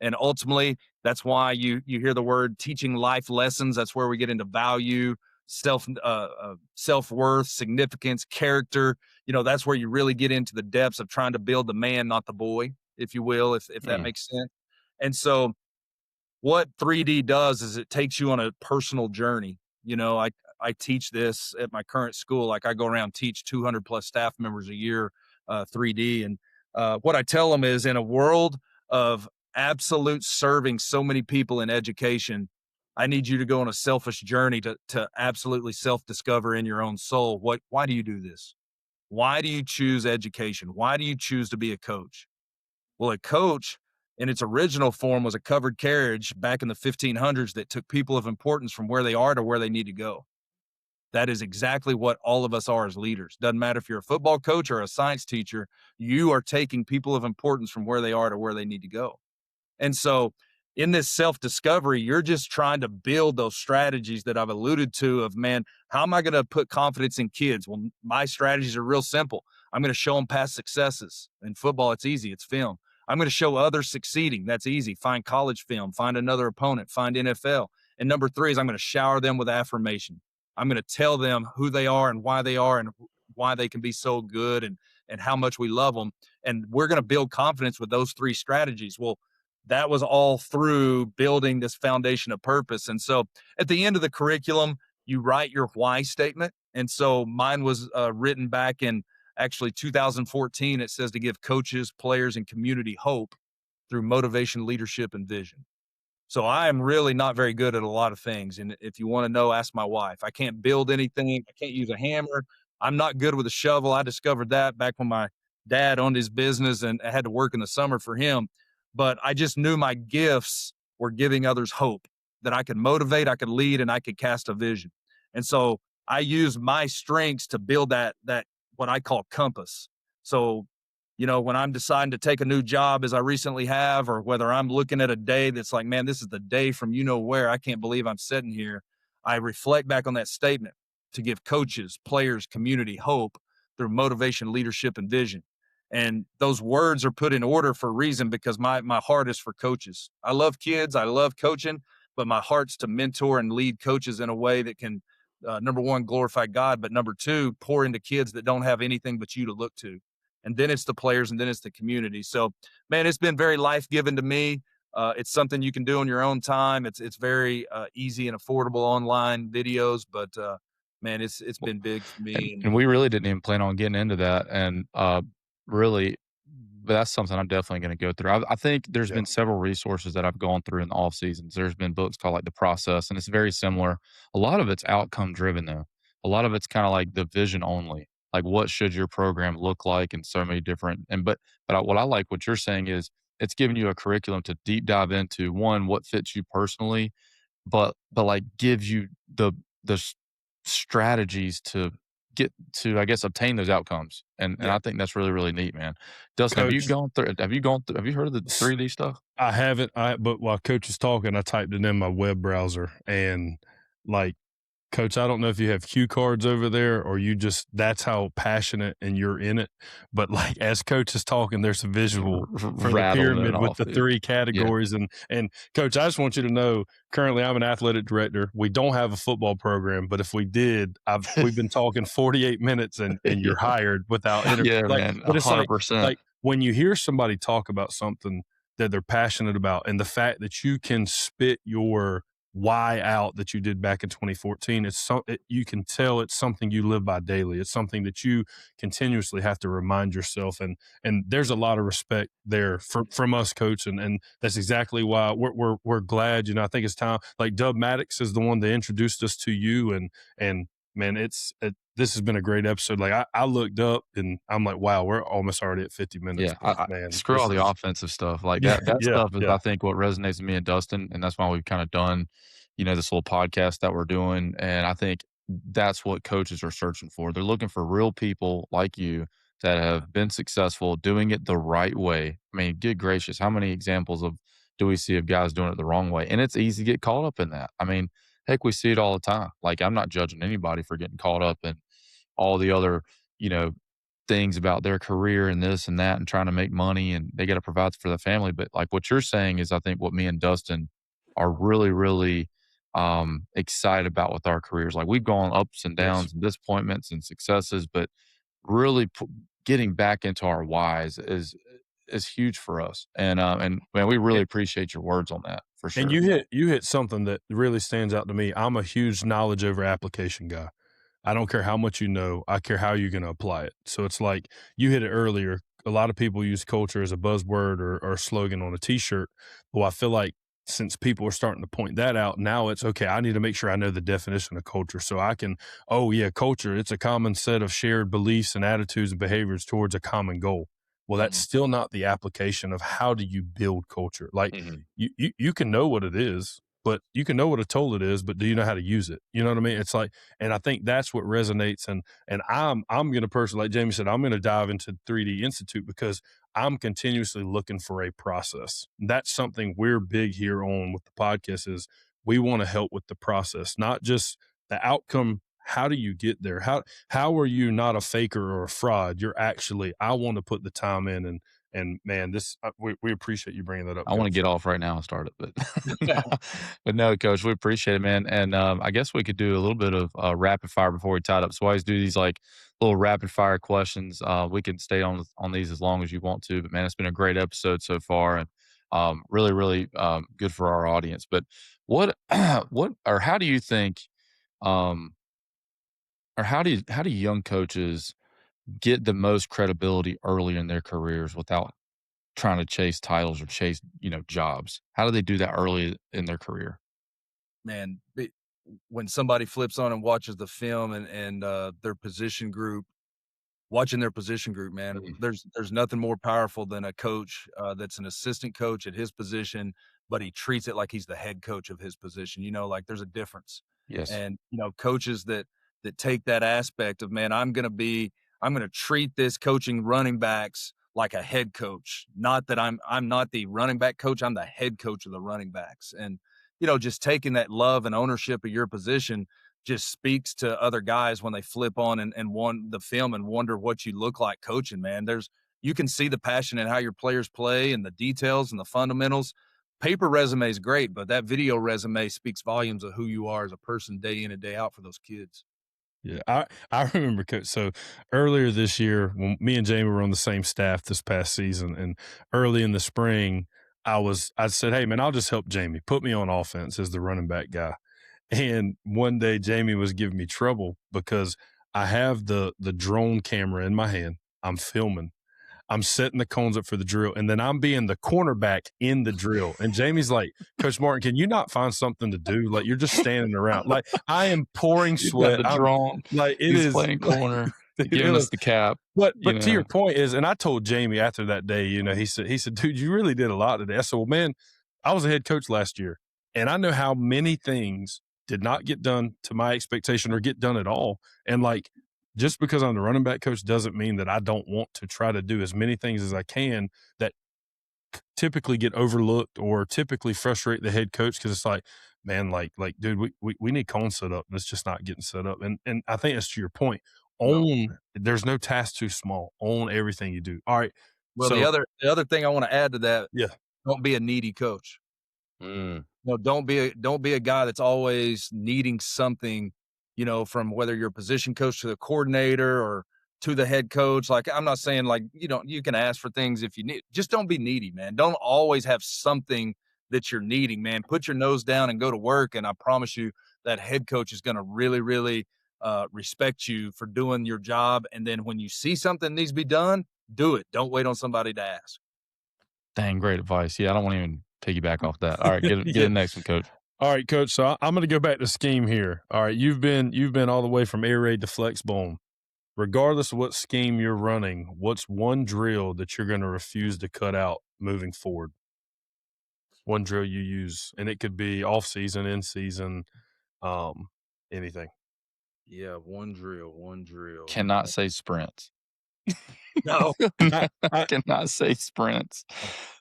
And ultimately, that's why you hear the word teaching life lessons. That's where we get into value, self-worth, significance, character. That's where you really get into the depths of trying to build the man, not the boy, if you will, if that makes sense. And so what 3D does is it takes you on a personal journey. I teach this at my current school. Like, I go around, teach 200 plus staff members a year, 3D. And what I tell them is, in a world of absolute serving so many people in education, I need you to go on a selfish journey to absolutely self-discover in your own soul. Why do you do this? Why do you choose education? Why do you choose to be a coach? Well, a coach in its original form was a covered carriage back in the 1500s that took people of importance from where they are to where they need to go. That is exactly what all of us are as leaders. Doesn't matter if you're a football coach or a science teacher, you are taking people of importance from where they are to where they need to go. And so in this self-discovery, you're just trying to build those strategies that I've alluded to of, man, how am I going to put confidence in kids? Well, my strategies are real simple. I'm going to show them past successes. In football, it's easy. It's film. I'm going to show others succeeding. That's easy. Find college film, find another opponent, find NFL. And number 3 is I'm going to shower them with affirmation. I'm going to tell them who they are and why they can be so good and how much we love them. And we're going to build confidence with those 3 strategies. Well, that was all through building this foundation of purpose. And so at the end of the curriculum, you write your why statement. And so mine was written back in actually 2014. It says to give coaches, players, and community hope through motivation, leadership, and vision. So I am really not very good at a lot of things. And if you want to know, ask my wife. I can't build anything. I can't use a hammer. I'm not good with a shovel. I discovered that back when my dad owned his business and I had to work in the summer for him. But I just knew my gifts were giving others hope, that I could motivate, I could lead, and I could cast a vision. And so I use my strengths to build that what I call compass. So when I'm deciding to take a new job, as I recently have, or whether I'm looking at a day that's like, man, this is the day from where, I can't believe I'm sitting here. I reflect back on that statement to give coaches, players, community hope through motivation, leadership, and vision. And those words are put in order for a reason, because my heart is for coaches. I love kids. I love coaching, but my heart's to mentor and lead coaches in a way that can, number 1, glorify God, but number 2, pour into kids that don't have anything but you to look to. And then it's the players, and then it's the community. So, man, it's been very life-giving to me. It's something you can do in your own time. It's very easy and affordable online videos, but man, it's been big for me. And we really didn't even plan on getting into that. And really, but that's something I'm definitely going to go through. I think there's been several resources that I've gone through in the off seasons. There's been books called like The Process, and it's very similar. A lot of it's outcome driven though. A lot of it's kind of like the vision only. Like, what should your program look like, and so many different. But what I like what you're saying is it's giving you a curriculum to deep dive into, one, what fits you personally, but like gives you the strategies to get to, I guess, obtain those outcomes. And I think that's really, really neat, man. Dustin, have you Coach, heard of the 3D stuff? I haven't, but while Coach is talking, I typed it in my web browser, and like, Coach, I don't know if you have cue cards over there or you just, that's how passionate and you're in it. But like, as Coach is talking, there's a visual for the Rattling it pyramid with off, the dude. 3 categories. And Coach, I just want you to know, currently I'm an athletic director. We don't have a football program, but if we did, we've been talking 48 minutes and you're hired without Yeah, man, but it's 100%. like when you hear somebody talk about something that they're passionate about, and the fact that you can spit your why out that you did back in 2014, you can tell it's something you live by daily. It's something that you continuously have to remind yourself, and there's a lot of respect there from us, Coach, and that's exactly why we're glad. I think it's time. Like Dub Maddox is the one that introduced us to you, and man, this has been a great episode. Like I looked up and I'm like, wow, we're almost already at 50 minutes. Yeah, But man, screw all the offensive stuff. Like that stuff is, I think, what resonates with me and Dustin, and that's why we've kind of done, this little podcast that we're doing. And I think that's what coaches are searching for. They're looking for real people like you that have been successful doing it the right way. I mean, good gracious, how many examples do we see of guys doing it the wrong way? And it's easy to get caught up in that. I mean, heck, we see it all the time. Like, I'm not judging anybody for getting caught up in all the other, you know, things about their career and this and that and trying to make money, and they got to provide for the family. But like what you're saying is, I think what me and Dustin are really, really excited about with our careers. Like, we've gone ups and downs and disappointments and successes, but really getting back into our whys is huge for us. And man, we really appreciate your words on that, for sure. And you hit something that really stands out to me. I'm a huge knowledge over application guy. I don't care how much you know. I care how you're going to apply it. So it's like you hit it earlier. A lot of people use culture as a buzzword or a slogan on a T-shirt. Well, I feel like since people are starting to point that out, now it's okay. I need to make sure I know the definition of culture so I can, culture, it's a common set of shared beliefs and attitudes and behaviors towards a common goal. Well, that's still not the application of how do you build culture. Like you can know what it is, but you can know what a tool it is, but do you know how to use it? You know what I mean? It's like, and I think that's what resonates. And I'm going to personally, like Jamie said, I'm going to dive into 3D Institute because I'm continuously looking for a process. That's something we're big here on with the podcast is we want to help with the process, not just the outcome. How do you get there? How are you not a faker or a fraud? You're actually, I want to put the time in, and man, this we appreciate you bringing that up. I want to get off right now and start it, but but no, Coach, we appreciate it, man. And I guess we could do a little bit of rapid fire before we tie it up. So I always do these like little rapid fire questions. We can stay on these as long as you want to, but man, it's been a great episode so far, and really, really good for our audience. But what or how do you think, or how do young coaches get the most credibility early in their careers without trying to chase titles or chase, jobs? How do they do that early in their career? Man, when somebody flips on and watches the film and their position group, watching their position group, man, there's nothing more powerful than a coach that's an assistant coach at his position, but he treats it like he's the head coach of his position. Like there's a difference. Yes. And coaches that take that aspect of, man, I'm going to treat this coaching running backs like a head coach. Not that I'm not the running back coach, I'm the head coach of the running backs. And just taking that love and ownership of your position just speaks to other guys when they flip on and want the film and wonder what you look like coaching, man. You can see the passion in how your players play and the details and the fundamentals. Paper resume is great, but that video resume speaks volumes of who you are as a person day in and day out for those kids. Yeah, I remember, Coach. So earlier this year, when me and Jamie were on the same staff this past season, and early in the spring, I said, hey, man, I'll just help Jamie. Put me on offense as the running back guy. And one day Jamie was giving me trouble because I have the drone camera in my hand. I'm filming. I'm setting the cones up for the drill, and then I'm being the cornerback in the drill. And Jamie's like, Coach Martin, can you not find something to do? Like, you're just standing around. Like, I am pouring sweat. The drone. Like, He's playing corner, giving us the cap. But to your point is, and I told Jamie after that day, he said, dude, you really did a lot today. I said, well, man, I was a head coach last year, and I know how many things did not get done to my expectation or get done at all. And like, just because I'm the running back coach doesn't mean that I don't want to try to do as many things as I can that typically get overlooked or typically frustrate the head coach, because it's like, man, dude, we need cone set up, and it's just not getting set up. And I think that's to your point. There's no task too small. Own everything you do. All right. Well, So the other thing I want to add to that, yeah, don't be a needy coach. No, don't be a guy that's always needing something, from whether you're a position coach to the coordinator or to the head coach. Like, I'm not saying like, you can ask for things if you need, just don't be needy, man. Don't always have something that you're needing, man. Put your nose down and go to work. And I promise you that head coach is going to really, really respect you for doing your job. And then when you see something needs to be done, do it. Don't wait on somebody to ask. Dang, great advice. Yeah, I don't want to even piggyback off that. All right, get the next one, Coach. All right, Coach. So I'm going to go back to scheme here. All right, you've been all the way from air raid to Flexbone. Regardless of what scheme you're running, what's one drill that you're going to refuse to cut out moving forward? One drill you use, and it could be off season, in season, anything. Yeah, one drill. Cannot say sprints. No, I cannot say sprints.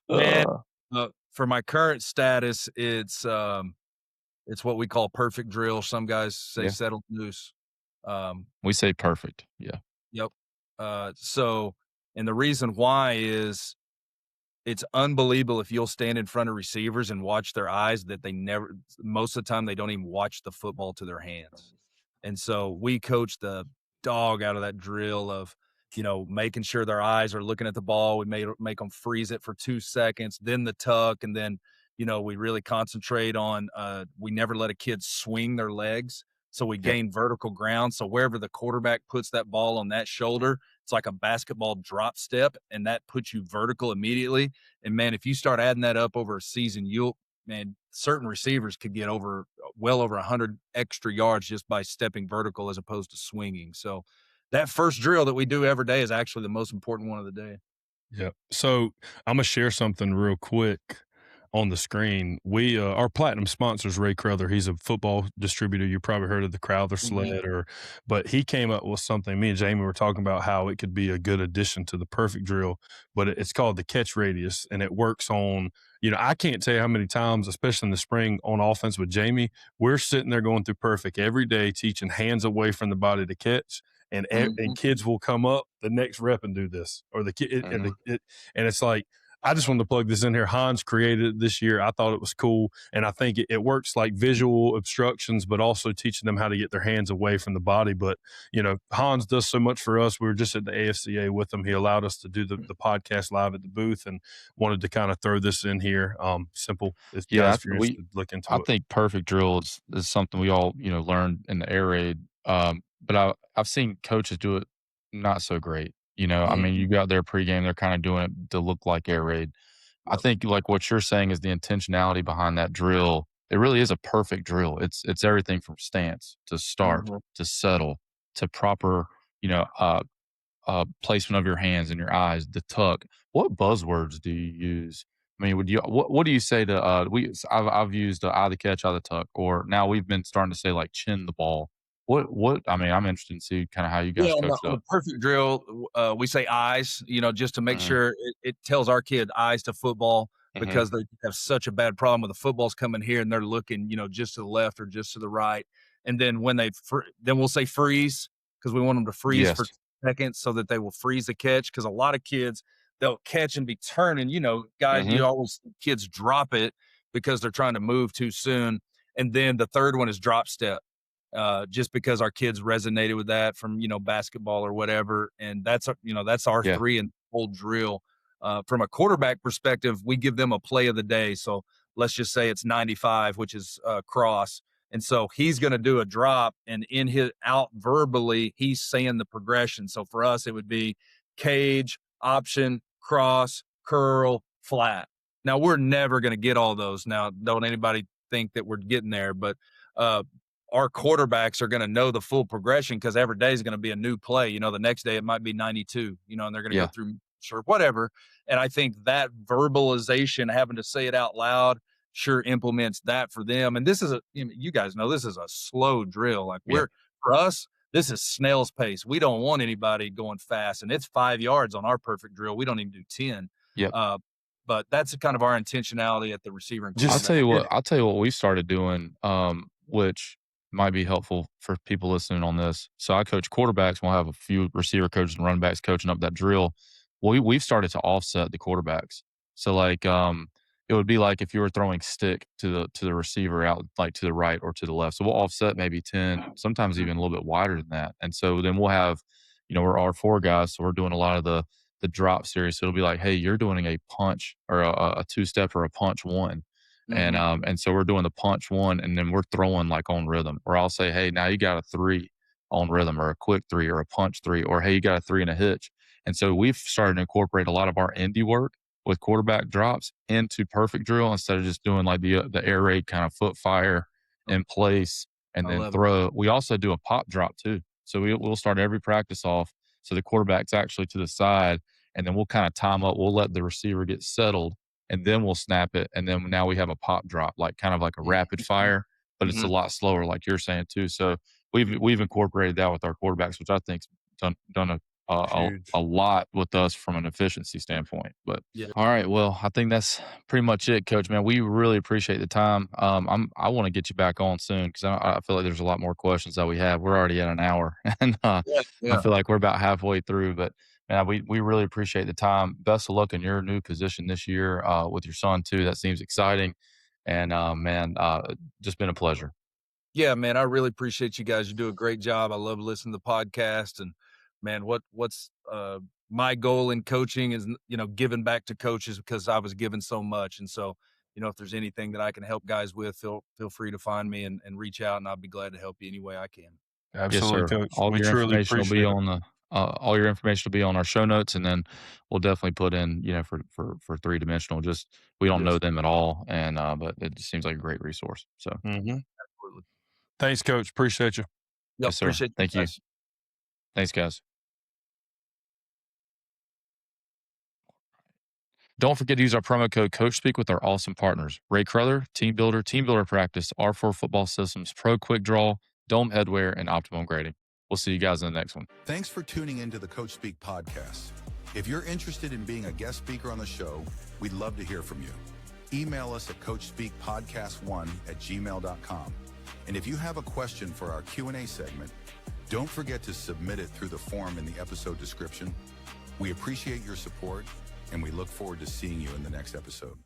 Man, for my current status, it's what we call perfect drill. Some guys say settled noose. We say perfect. Yeah. Yep. And the reason why is it's unbelievable if you'll stand in front of receivers and watch their eyes that most of the time they don't even watch the football to their hands. And so we coach the dog out of that drill of, making sure their eyes are looking at the ball. We make them freeze it for 2 seconds, then the tuck. And then, we really concentrate on, we never let a kid swing their legs. So we gain vertical ground. So wherever the quarterback puts that ball on that shoulder, it's like a basketball drop step, and that puts you vertical immediately. And man, if you start adding that up over a season, certain receivers could get well over 100 extra yards just by stepping vertical as opposed to swinging. So that first drill that we do every day is actually the most important one of the day. Yeah. So I'm going to share something real quick on the screen. We, our platinum sponsor is Ray Crowther. He's a football distributor. You probably heard of the Crowther sled, but he came up with something. Me and Jamie were talking about how it could be a good addition to the perfect drill, but it's called the catch radius, and it works on, I can't tell you how many times, especially in the spring on offense with Jamie, we're sitting there going through perfect every day, teaching hands away from the body to catch. And kids will come up the next rep and do this, or the kid, and it's like, I just wanted to plug this in here. Hans created it this year. I thought it was cool, and I think it works like visual obstructions, but also teaching them how to get their hands away from the body. But Hans does so much for us. We were just at the AFCA with him. He allowed us to do the podcast live at the booth, and wanted to kind of throw this in here. Simple. Yeah, we look into it. I think perfect drill is something we all learned in the air raid. But I've seen coaches do it not so great. I mean, you got their pregame, they're kind of doing it to look like air raid. I think like what you're saying is the intentionality behind that drill. It really is a perfect drill. It's everything from stance to start to settle to proper, placement of your hands and your eyes, the tuck. What buzzwords do you use? I mean, what do you say to I've used eye the catch, eye the tuck, or now we've been starting to say like chin the ball. What I mean, I'm interested to see kind of how you guys coach up. Perfect drill, we say eyes, just to make sure it tells our kid eyes to football, because they have such a bad problem with the footballs coming here and they're looking, just to the left or just to the right. And then when then we'll say freeze, because we want them to freeze for 2 seconds so that they will freeze the catch. Because a lot of kids, they'll catch and be turning, guys, kids drop it because they're trying to move too soon. And then the third one is drop step. Just because our kids resonated with that from, basketball or whatever. And that's our 3 and whole drill. From a quarterback perspective, we give them a play of the day. So let's just say it's 95, which is cross. And so he's going to do a drop, and in his out verbally, he's saying the progression. So for us, it would be cage, option, cross, curl, flat. Now we're never going to get all those. Now, don't anybody think that we're getting there, but, our quarterbacks are going to know the full progression, because every day is going to be a new play. The next day it might be 92, and they're going to go through whatever. And I think that verbalization, having to say it out loud, sure implements that for them. And this is you guys know, this is a slow drill. Like for us, this is snail's pace. We don't want anybody going fast, and it's 5 yards on our perfect drill. We don't even do 10. Yep. But that's kind of our intentionality at the receiver. And I'll tell you quarterback. what we started doing, which might be helpful for people listening on this. So I coach quarterbacks. We'll have a few receiver coaches and running backs coaching up that drill. We've started to offset the quarterbacks. So like, it would be like if you were throwing stick to the receiver out, like to the right or to the left. So we'll offset maybe 10, sometimes even a little bit wider than that. And so then we'll have, we're R4 guys. So we're doing a lot of the drop series. So it'll be like, hey, you're doing a punch or a two-step or a punch one. And so we're doing the punch one, and then we're throwing like on rhythm. Or I'll say, hey, now you got a 3 on rhythm, or a quick 3, or a punch 3, or hey, you got a 3 and a hitch. And so we've started to incorporate a lot of our indie work with quarterback drops into perfect drill instead of just doing like the air raid kind of foot fire in place and then throw. We also do a pop drop too. So we'll start every practice off so the quarterback's actually to the side, and then we'll kind of time up. We'll let the receiver get settled, and then we'll snap it. And then now we have a pop drop, like kind of like a rapid fire, but it's a lot slower, like you're saying too. So we've incorporated that with our quarterbacks, which I think's done a lot with us from an efficiency standpoint. But all right, well, I think that's pretty much it, Coach. Man, we really appreciate the time. I want to get you back on soon because I feel like there's a lot more questions that we have. We're already at an hour, and I feel like we're about halfway through. But man, we really appreciate the time. Best of luck in your new position this year with your son too. That seems exciting, and just been a pleasure. Yeah, man, I really appreciate you guys. You do a great job. I love listening to the podcast, and man, what's my goal in coaching is, giving back to coaches because I was given so much. And so, if there's anything that I can help guys with, feel free to find me and reach out, and I'll be glad to help you any way I can. Absolutely, yes, sir. Coach. All We your truly information will be appreciate it. on the all your information will be on our show notes, and then we'll definitely put in, for 3-dimensional. Just we don't know them at all, and but it just seems like a great resource. So Absolutely. Thanks, Coach. Appreciate you. Yep, yes, sir. appreciate Thank you. guys. Thanks, guys. Don't forget to use our promo code CoachSpeak with our awesome partners: Ray Crowther, Team Builder Practice, R4 Football Systems, Pro Quick Draw, Dome Headwear, and Optimum Grading. We'll see you guys in the next one. Thanks for tuning into the Coach Speak podcast. If you're interested in being a guest speaker on the show, we'd love to hear from you. Email us at coachspeakpodcast1@gmail.com. And if you have a question for our Q&A segment, don't forget to submit it through the form in the episode description. We appreciate your support, and we look forward to seeing you in the next episode.